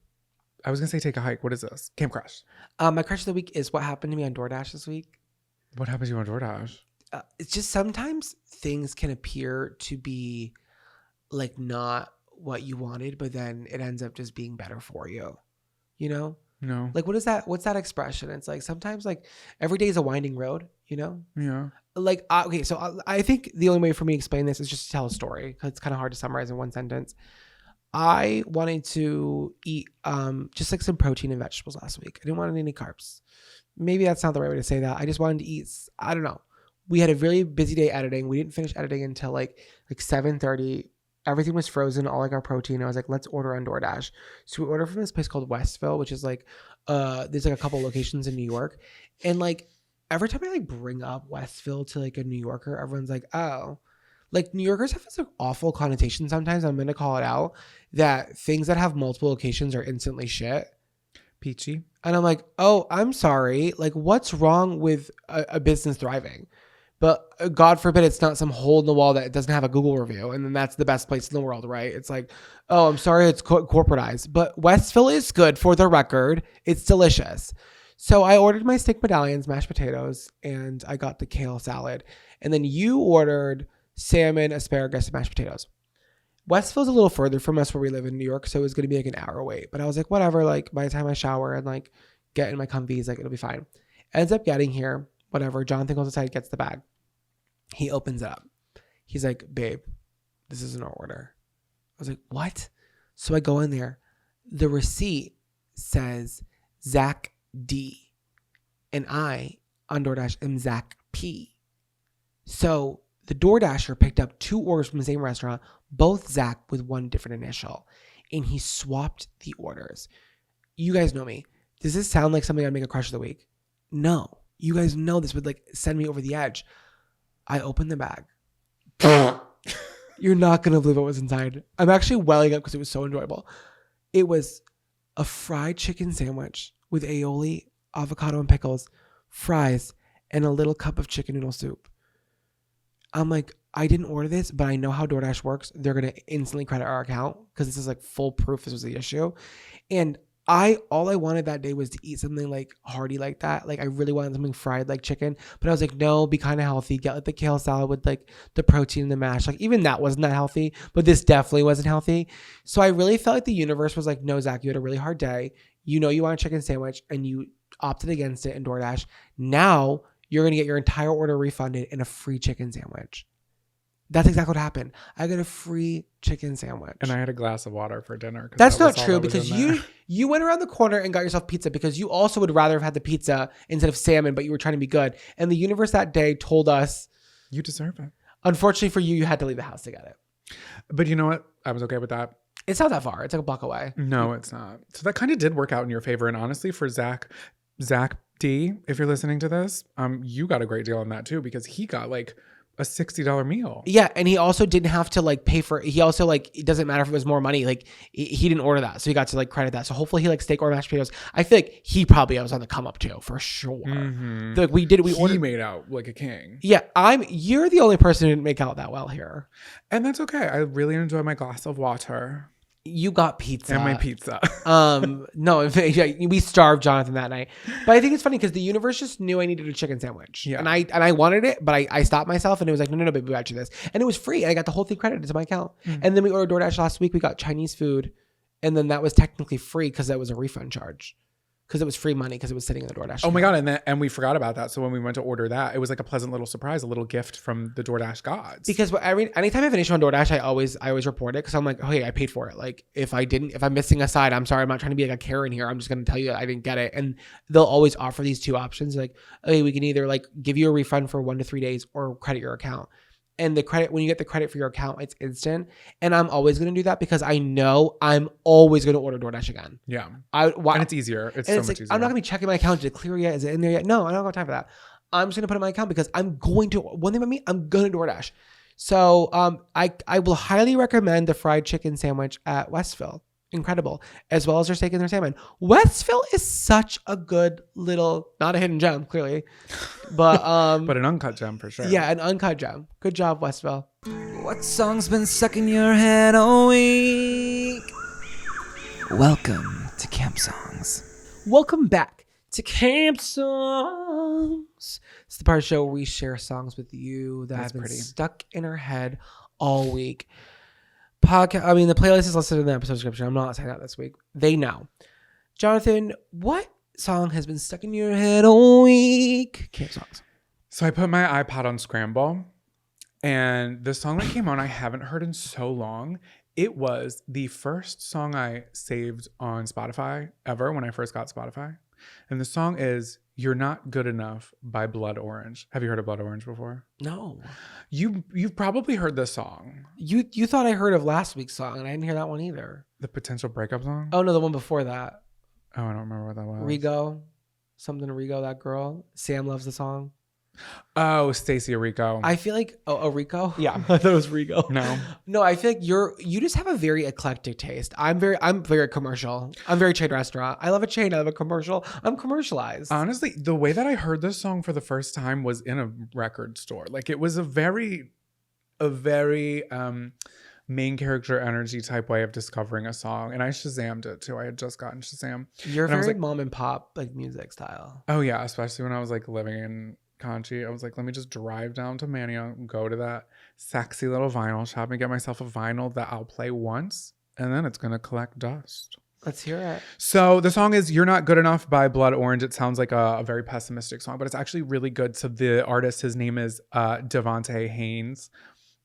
I was going to say take a hike. What is this? Camp Crush. My crush of the week is what happened to me on DoorDash this week. What happened to you on DoorDash? It's just sometimes things can appear to be like not what you wanted, but then it ends up just being better for you. You know? No. Like, what's that expression? It's like sometimes like every day is a winding road, you know? Yeah. Like, okay, so I think the only way for me to explain this is just to tell a story because it's kind of hard to summarize in one sentence. I wanted to eat just like some protein and vegetables last week. I didn't want any carbs. Maybe that's not the right way to say that. I just wanted to eat, I don't know. We had a really busy day editing. We didn't finish editing until like 7:30. Everything was frozen, all like our protein. I was like, let's order on DoorDash. So we ordered from this place called Westville, which is like, there's like a couple locations in New York. And like every time I like bring up Westville to like a New Yorker, everyone's like, oh. Like New Yorkers have this like awful connotation sometimes. I'm going to call it out that things that have multiple locations are instantly shit. Peachy. And I'm like, oh, I'm sorry. Like, what's wrong with a business thriving? But God forbid it's not some hole in the wall that doesn't have a Google review. And then that's the best place in the world, right? It's like, oh, I'm sorry it's corporatized. But Westville is good for the record. It's delicious. So I ordered my steak medallions, mashed potatoes, and I got the kale salad. And then you ordered salmon, asparagus, and mashed potatoes. Westville's a little further from us where we live in New York, so it was going to be like an hour wait. But I was like, whatever, like by the time I shower and like get in my comfies, like it'll be fine. Ends up getting here, whatever. Jonathan goes inside, gets the bag. He opens it up. He's like, babe, this isn't our order. I was like, what? So I go in there. The receipt says Zach D. And I, on DoorDash, am Zach P. So the DoorDasher picked up 2 orders from the same restaurant, both Zach with one different initial, and he swapped the orders. You guys know me. Does this sound like something I'd make a crush of the week? No. You guys know this would like send me over the edge. I opened the bag. You're not going to believe what was inside. I'm actually welling up because it was so enjoyable. It was a fried chicken sandwich with aioli, avocado and pickles, fries, and a little cup of chicken noodle soup. I'm like, I didn't order this, but I know how DoorDash works. They're going to instantly credit our account because this is like full proof this was the issue. And all I wanted that day was to eat something like hearty like that. Like I really wanted something fried like chicken, but I was like, no, be kind of healthy. Get like the kale salad with like the protein and the mash. Like even that wasn't that healthy, but this definitely wasn't healthy. So I really felt like the universe was like, no, Zach, you had a really hard day. You know, you want a chicken sandwich and you opted against it in DoorDash. Now you're going to get your entire order refunded and a free chicken sandwich. That's exactly what happened. I got a free chicken sandwich. And I had a glass of water for dinner. That's not true because You went around the corner and got yourself pizza because you also would rather have had the pizza instead of salmon, but you were trying to be good. And the universe that day told us, You deserve it. unfortunately for you, you had to leave the house to get it. But you know what? I was okay with that. It's not that far. It's like a block away. No, it's not. So that kind of did work out in your favor. And honestly, for Zach D, if you're listening to this, you got a great deal on that too, because he got like a $60 meal. Yeah, and he also didn't have to like pay for. He also like it doesn't matter if it was more money. Like he didn't order that, so he got to like credit that. So hopefully he like steak or mashed potatoes. I feel like he probably was on the come up too for sure. Mm-hmm. Like we He ordered. made out like a king. Yeah, you're the only person who didn't make out that well here. And that's okay. I really enjoy my glass of water You got pizza and my pizza. No, we starved Jonathan that night. But I think it's funny because the universe just knew I needed a chicken sandwich. Yeah. And I wanted it, but I stopped myself and it was like, no, baby, we got you this. And it was free. And I got the whole thing credited to my account. And then we ordered DoorDash last week. We got Chinese food. And then that was technically free because that was a refund charge. Because it was free money because it was sitting in the DoorDash. Oh my account. God. And we forgot about that. So when we went to order that, it was like a pleasant little surprise, a little gift from the DoorDash gods. Because anytime I have an issue on DoorDash, I always report it because I'm like, oh, hey, I paid for it. Like if I'm missing a side, I'm sorry. I'm not trying to be like a Karen here. I'm just going to tell you that I didn't get it. And they'll always offer these two options. Like, okay, we can either like give you a refund for 1 to 3 days or credit your account. And the credit, when you get the credit for your account, it's instant. And I'm always going to do that because I know I'm always going to order DoorDash again. Yeah. And it's easier. It's so much easier. I'm not going to be checking my account. Did it clear yet? Is it in there yet? No, I don't have time for that. I'm just going to put it in my account because I'm going to, one thing about me, I'm going to DoorDash. So I will highly recommend the fried chicken sandwich at Westville. Incredible. As well as their steak and their salmon. Westville is such a good little, not a hidden gem, clearly. But but an uncut gem for sure. Yeah, an uncut gem. Good job, Westville. What song's been stuck in your head all week? Welcome to Camp Songs. Welcome back to Camp Songs. It's the part of the show where we share songs with you that have been stuck in our head all week. The playlist is listed in the episode description. I'm not saying that this week. They know. Jonathan, what song has been stuck in your head all week? Camp Songs. So I put my iPod on scramble, and the song that came on I haven't heard in so long. It was the first song I saved on Spotify ever when I first got Spotify. And the song is You're Not Good Enough by Blood Orange. Have you heard of Blood Orange before? No. You've probably heard this song. You thought I heard of last week's song, and I didn't hear that one either. The Potential Breakup song? Oh, no, the one before that. Oh, I don't remember what that was. Rigo. Something to Rigo, that girl. Sam loves the song. Oh, Stacey Rico. I feel like Rico. Yeah. I thought it was Rigo. No, I feel like you just have a very eclectic taste. I'm very commercial. I'm very chain restaurant. I love a chain. I love a commercial. I'm commercialized. honestly, the way that I heard this song for the first time was in a record store. Like it was a very main character energy type way of discovering a song, and I Shazammed it too. I had just gotten Shazam. You're and I was very like, mom and pop like music style. oh yeah, especially when I was like living in Conchi. I was like, let me just drive down to Manio, go to that sexy little vinyl shop and get myself a vinyl that I'll play once, and then it's gonna collect dust. Let's hear it. So the song is You're Not Good Enough by Blood Orange. It sounds like a very pessimistic song, but it's actually really good. So the artist, his name is Devonte Haynes,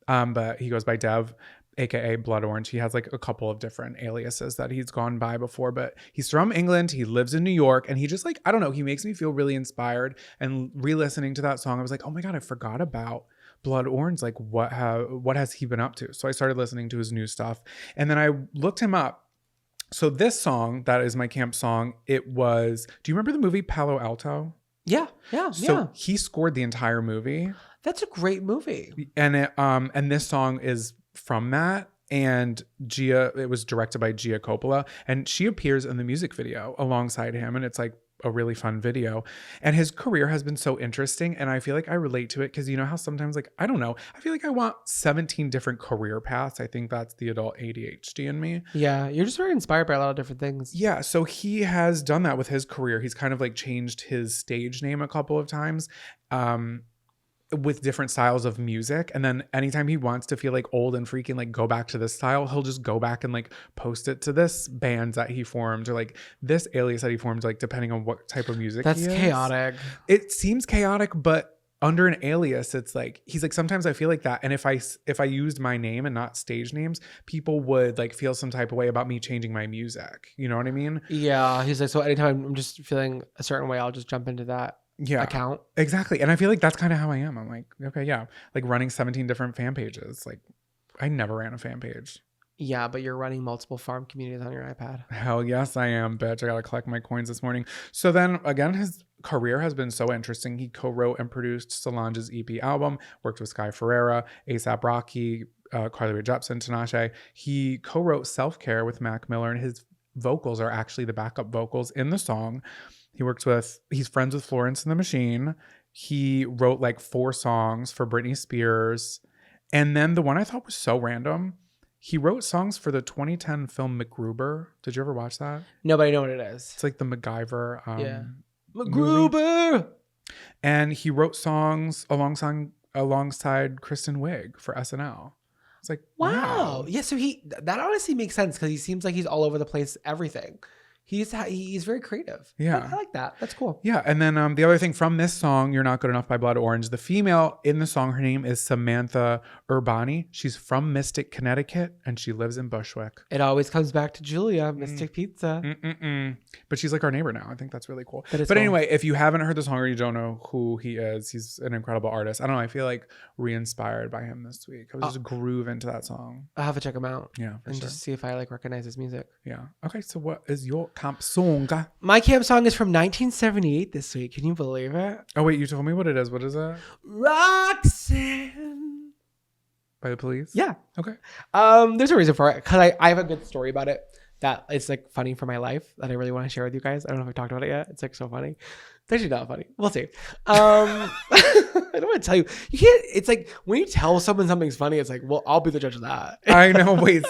but he goes by Dev, aka Blood Orange. He has like a couple of different aliases that he's gone by before, but he's from England. He lives in New York, and he just like, I don't know, he makes me feel really inspired. And re-listening to that song, I was like, oh my God, I forgot about Blood Orange. Like what has he been up to? So I started listening to his new stuff, and then I looked him up. So this song, that is my camp song, it was, do you remember the movie Palo Alto? Yeah. So he scored the entire movie. That's a great movie. And this song is from that. And it was directed by Gia Coppola, and she appears in the music video alongside him. And it's like a really fun video. And his career has been so interesting. And I feel like I relate to it because you know how sometimes, like, I don't know, I feel like I want 17 different career paths. I think that's the adult ADHD in me. Yeah. You're just very inspired by a lot of different things. Yeah. So he has done that with his career. He's kind of like changed his stage name a couple of times. With different styles of music, and then anytime he wants to feel like old and freaking like go back to this style, he'll just go back and like post it to this band that he formed or like this alias that he formed, like depending on what type of music. That's chaotic. It seems chaotic, but under an alias, it's like he's like, sometimes I feel like that, and if I used my name and not stage names, people would like feel some type of way about me changing my music. You know what I mean? Yeah, he's like, so anytime I'm just feeling a certain way, I'll just jump into that account. Exactly. And I feel like that's kind of how I am. I'm like, okay, yeah, like running 17 different fan pages. Like, I never ran a fan page. Yeah, but you're running multiple farm communities on your iPad. Hell yes, I am, bitch. I gotta collect my coins this morning. So then again, his career has been so interesting. He co-wrote and produced Solange's EP album, worked with Sky Ferreira, A$AP Rocky, Carly Rae Jepsen, Tinashe. He co-wrote Self-Care with Mac Miller, and his vocals are actually the backup vocals in the song. He's friends with Florence and the Machine. He wrote like 4 songs for Britney Spears. And then the one I thought was so random, he wrote songs for the 2010 film MacGruber. Did you ever watch that? No, but I know what it is. It's like the MacGyver. Yeah. Movie. MacGruber. And he wrote songs alongside Kristen Wiig for SNL. It's like, wow. Yeah, so that honestly makes sense because he seems like he's all over the place, everything. He's very creative. Yeah. I like that. That's cool. Yeah. And then the other thing from this song, You're Not Good Enough by Blood Orange, the female in the song, her name is Samantha Urbani. She's from Mystic, Connecticut, and she lives in Bushwick. It always comes back to Julia, Mystic Pizza. But she's like our neighbor now. I think that's really cool. But cool. Anyway, if you haven't heard the song or you don't know who he is, he's an incredible artist. I don't know. I feel like re-inspired by him this week. I was just groove into that song. I'll have to check him out. Yeah. And just see if I like recognize his music. Yeah. Okay. So what is your camp song? My camp song is from 1978 this week. Can you believe it? Oh, wait. You told me what it is. What is it? Roxanne. By the Police? Yeah. Okay. There's a reason for it because I have a good story about it that it's like funny for my life that I really want to share with you guys. I don't know if I talked about it yet. It's like so funny. It's actually not funny. We'll see. I don't want to tell you. You can't. It's like when you tell someone something's funny, it's like, well, I'll be the judge of that. I know. Wait.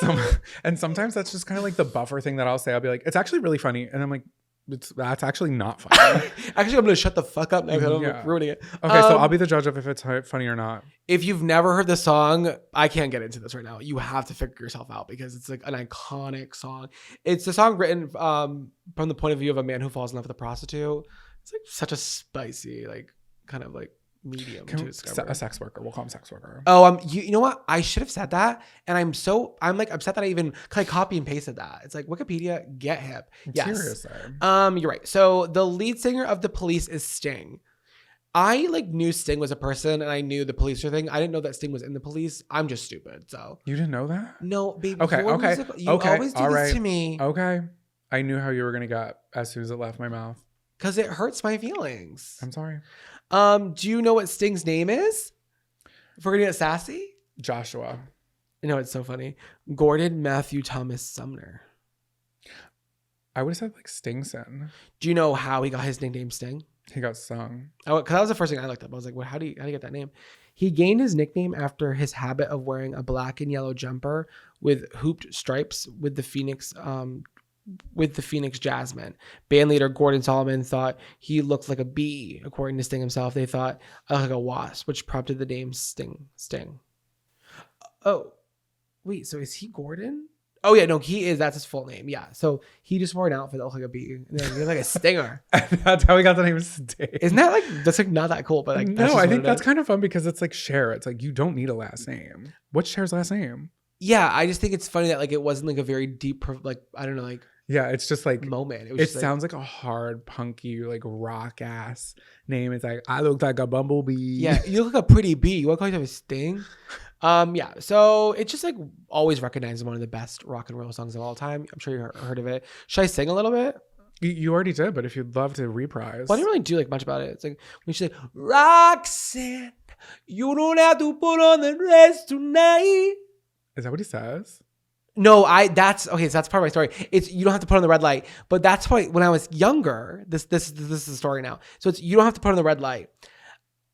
And sometimes that's just kind of like the buffer thing that I'll say. I'll be like, it's actually really funny, and I'm like, that's actually not funny. Actually, I'm gonna shut the fuck up now because I'm ruining it. Okay, so I'll be the judge of if it's funny or not. If you've never heard the song, I can't get into this right now. You have to figure yourself out because it's like an iconic song. It's a song written from the point of view of a man who falls in love with a prostitute. It's like such a spicy, like kind of like medium to discover. A sex worker. We'll call him sex worker. Oh, you know what? I should have said that, and I'm like upset that I even copy and pasted that. It's like Wikipedia, get hip. Yes. Seriously. You're right. So the lead singer of The Police is Sting. I like knew Sting was a person, and I knew the Police were thing. I didn't know that Sting was in The Police. I'm just stupid. So you didn't know that? No, baby. Okay. You always do this to me. Okay. I knew how you were gonna get as soon as it left my mouth. Because it hurts my feelings. I'm sorry. Do you know what Sting's name is? If we're gonna get sassy? Joshua. You know, it's so funny. Gordon Matthew Thomas Sumner. I would have said like Stingson. Do you know how he got his nickname Sting? He got sung. Because that was the first thing I looked up. I was like, "What? How do you get that name?" He gained his nickname after his habit of wearing a black and yellow jumper with hooped stripes with the Phoenix Jasmine. Bandleader Gordon Solomon thought he looked like a bee. According to Sting himself, they thought I looked like a wasp, which prompted the name Sting. Oh, wait. So is he Gordon? Oh yeah, no, he is. That's his full name. Yeah. So he just wore an outfit that looked like a bee. And then he's like a stinger. That's how he got the name Sting. Isn't that that's like not that cool? But like, no, I think that's kind of fun because it's like Cher. It's like you don't need a last name. What's Cher's last name? Yeah, I just think it's funny that like it wasn't like a very deep, like I don't know, like yeah, it's just like moment. It sounds like a hard, punky, like rock ass name. It's like I look like a bumblebee. Yeah, you look like a pretty bee. You want to call yourself a Sting? Yeah. So it's just like always recognized as one of the best rock and roll songs of all time. I'm sure you heard of it. Should I sing a little bit? You already did, but if you'd love to reprise. Well, I didn't really do like much about it. It's like when she's like, Roxanne, you don't have to put on the dress tonight. Is that what he says? No, that's okay. So that's part of my story. It's you don't have to put on the red light, but that's why when I was younger, this is the story now. So it's you don't have to put on the red light.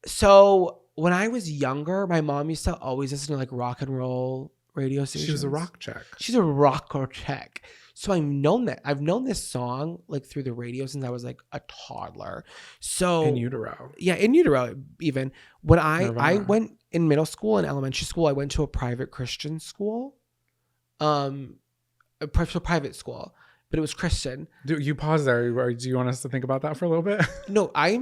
So when I was younger, my mom used to always listen to like rock and roll radio stations. She was a rock chick. She's a rocker chick. So I've known this song like through the radio since I was like a toddler. So in utero. Yeah, in utero even. When I went in middle school and elementary school, I went to a private Christian school. A private school. but it was Christian. Do you pause there? Or do you want us to think about that for a little bit? No, I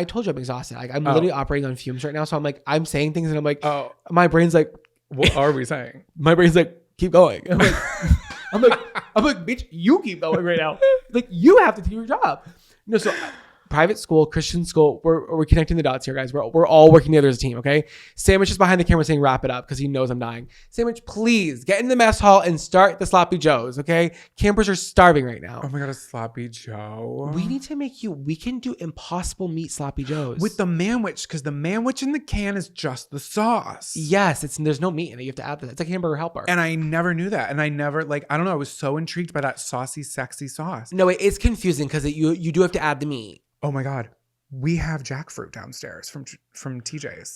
told you I'm exhausted. Like I'm literally operating on fumes right now. So I'm like, I'm saying things and I'm like, my brain's like, what are we saying? My brain's like, keep going. I'm like, I'm like, bitch, you keep going right now. Like you have to do your job. No, so private school, Christian school, we're connecting the dots here, guys. We're all working together as a team, okay? Sandwich is behind the camera saying wrap it up because he knows I'm dying. Sandwich, please get in the mess hall and start the sloppy joes, okay? Campers are starving right now. Oh my God, a sloppy joe. We need to we can do impossible meat sloppy joes. With the manwich, because the manwich in the can is just the sauce. Yes, there's no meat in it. You have to add that. It's like hamburger helper. And I never knew that. And I never, like, I don't know, I was so intrigued by that saucy, sexy sauce. No, it is confusing because you do have to add the meat. Oh my God. We have jackfruit downstairs from TJ's.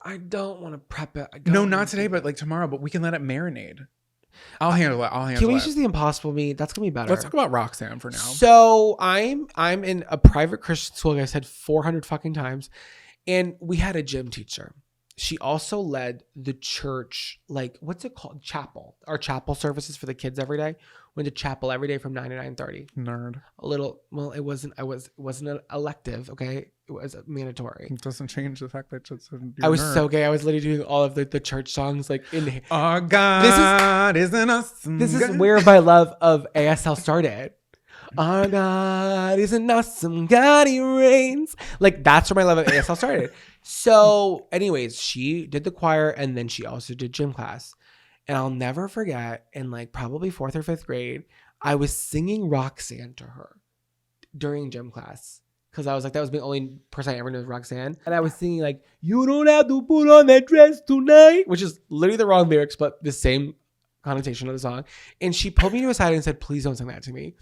I don't want to prep it. No, not today, but like tomorrow, but we can let it marinate. I'll handle it. Can we use the impossible meat? That's going to be better. Let's talk about Roxanne for now. So I'm in a private Christian school, like I said 400 fucking times. And we had a gym teacher. She also led the church, like, what's it called? Chapel. Our chapel services for the kids every day. Went to chapel every day from 9 to 9:30. Nerd. A little, well, it wasn't an elective, okay? It was mandatory. It doesn't change the fact that I was so gay. I was literally doing all of the church songs, like in. Oh God, isn't awesome. This is where my love of ASL started. Our God is an awesome God, he reigns. Like, that's where my love of ASL started. So, anyways, she did the choir and then she also did gym class. And I'll never forget, in like probably 4th or 5th grade, I was singing Roxanne to her during gym class. Because I was like, that was the only person I ever knew was Roxanne. And I was singing like, you don't have to put on that dress tonight, which is literally the wrong lyrics, but the same connotation of the song. And she pulled me to a side and said, please don't sing that to me.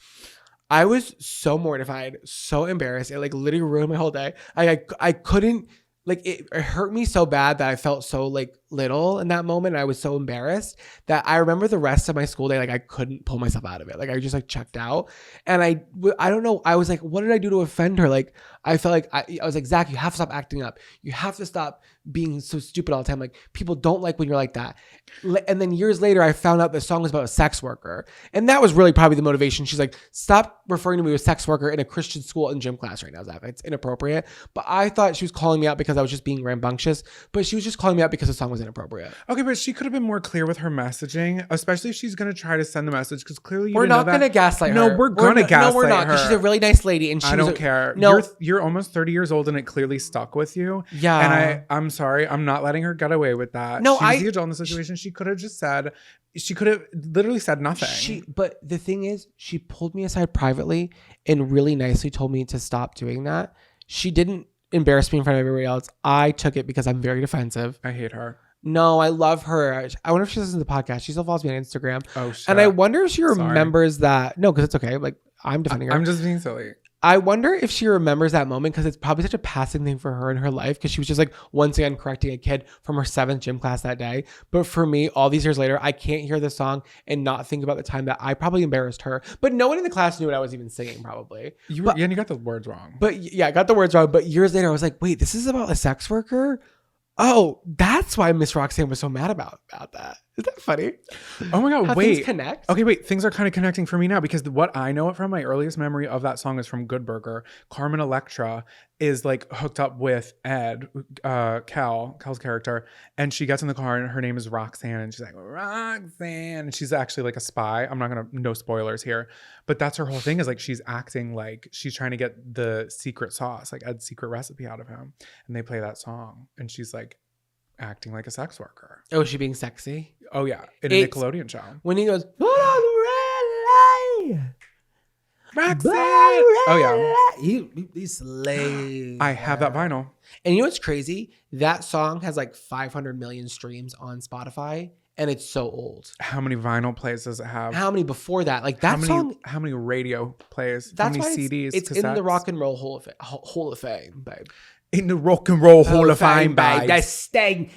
I was so mortified, so embarrassed. It like literally ruined my whole day. I couldn't, like, it hurt me so bad that I felt so like little in that moment. I was so embarrassed that I remember the rest of my school day, like I couldn't pull myself out of it. Like I just like checked out, and I don't know. I was like, what did I do to offend her? Like I felt like I was like, Zach, you have to stop acting up. You have to stop being so stupid all the time. Like people don't like when you're like that. And then years later, I found out the song was about a sex worker, and that was really probably the motivation. She's like, stop referring to me as a sex worker in a Christian school and gym class right now, Zach. It's inappropriate. But I thought she was calling me out because I was just being rambunctious, but she was just calling me out because the song was inappropriate. Okay, but she could have been more clear with her messaging, especially if she's going to try to send the message, because clearly we're not going to gaslight her. No, we're going to gaslight her. No, we're not, because she's a really nice lady. And I don't care. No, you're almost 30 years old and it clearly stuck with you. Yeah. And I'm sorry. I'm not letting her get away with that. No, she's the adult in the situation. She could have just said, she could have literally said nothing. But the thing is, she pulled me aside privately and really nicely told me to stop doing that. She didn't embarrass me in front of everybody else. I took it because I'm very defensive. I hate her. No, I love her. I wonder if she listens to the podcast. She still follows me on Instagram. Oh, shit. And I wonder if she remembers that. No, because it's okay. Like, I'm defending her. I'm just being silly. I wonder if she remembers that moment, because it's probably such a passing thing for her in her life, because she was just like once again correcting a kid from her 7th gym class that day. But for me, all these years later, I can't hear the song and not think about the time that I probably embarrassed her. But no one in the class knew what I was even singing, probably. You got the words wrong. But yeah, I got the words wrong. But years later, I was like, wait, this is about a sex worker? Oh, that's why Miss Roxanne was so mad about that. Is that funny? Oh my God, how wait. Things connect? Okay, wait. Things are kind of connecting for me now, because what I know it from, my earliest memory of that song is from Good Burger. Carmen Electra is like hooked up with Ed, Cal's character, and she gets in the car and her name is Roxanne, and she's like, Roxanne, and she's actually like a spy. I'm not gonna, no spoilers here, but that's her whole thing, is like she's acting like she's trying to get the secret sauce, like Ed's secret recipe out of him, and they play that song, and she's like acting like a sex worker. Oh, is she being sexy? Oh yeah, in a Nickelodeon show. When he goes, put on the red light, Roxanne. Oh yeah, he slays. I have that vinyl. And you know what's crazy? That song has like 500 million streams on Spotify, and it's so old. How many vinyl plays does it have? How many before that? Like that song. How many radio plays? That's how many why CDs? It's in the Rock and Roll Hall of Fame, babe. In the Rock and Roll Hall of Fame, babe. That Sting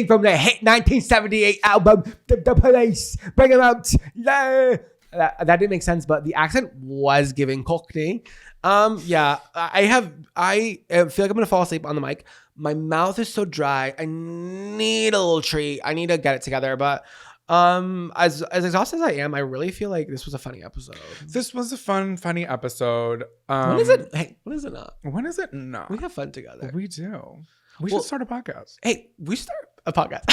from the hit 1978 album, The Police, bring him out. Yeah. That didn't make sense, but the accent was giving Cockney. Yeah, I feel like I'm gonna fall asleep on the mic. My mouth is so dry. I need a little treat. I need to get it together, but As exhausted as I am, I really feel like this was a funny episode. This was a funny episode. When is it? Hey, when is it not? When is it not? We have fun together. We do. We Well, should start a podcast. Hey, we should start a podcast.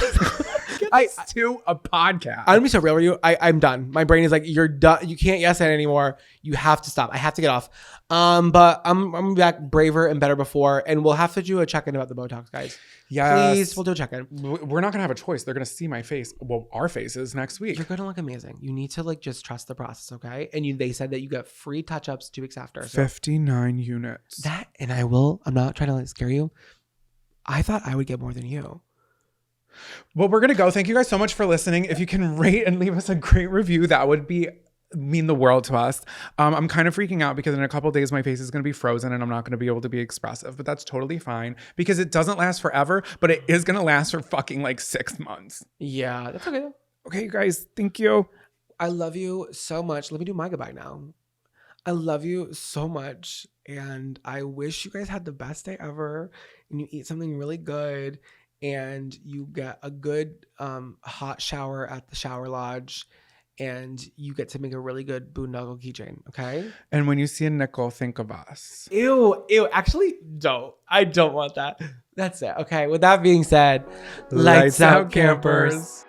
To a podcast. I'm gonna be so real with you. I'm done. My brain is like, you're done. You can't yes and anymore. You have to stop. I have to get off. But I'm gonna be back braver and better before, and we'll have to do a check-in about the Botox, guys. Yes. Please, we'll do a check-in. We're not gonna have a choice. They're gonna see my face. Well, our faces next week. You're gonna look amazing. You need to like just trust the process, okay? And they said that you get free touch-ups 2 weeks after. So 59 units. that, and I'm not trying to like scare you. I thought I would get more than you. Well, we're gonna go. Thank you guys so much for listening. If you can rate and leave us a great review, that would mean the world to us. I'm kind of freaking out because in a couple of days my face is going to be frozen and I'm not going to be able to be expressive, but that's totally fine because it doesn't last forever, but it is going to last for fucking like 6 months. Yeah, that's okay though. Okay, you guys, thank you. I love you so much. Let me do my goodbye now. I love you so much, and I wish you guys had the best day ever, and you eat something really good, and you get a good hot shower at the shower lodge, and you get to make a really good boondoggle keychain, okay? And when you see a nickel, think of us. Ew. Actually, don't. I don't want that. That's it. Okay, with that being said, Lights out, campers.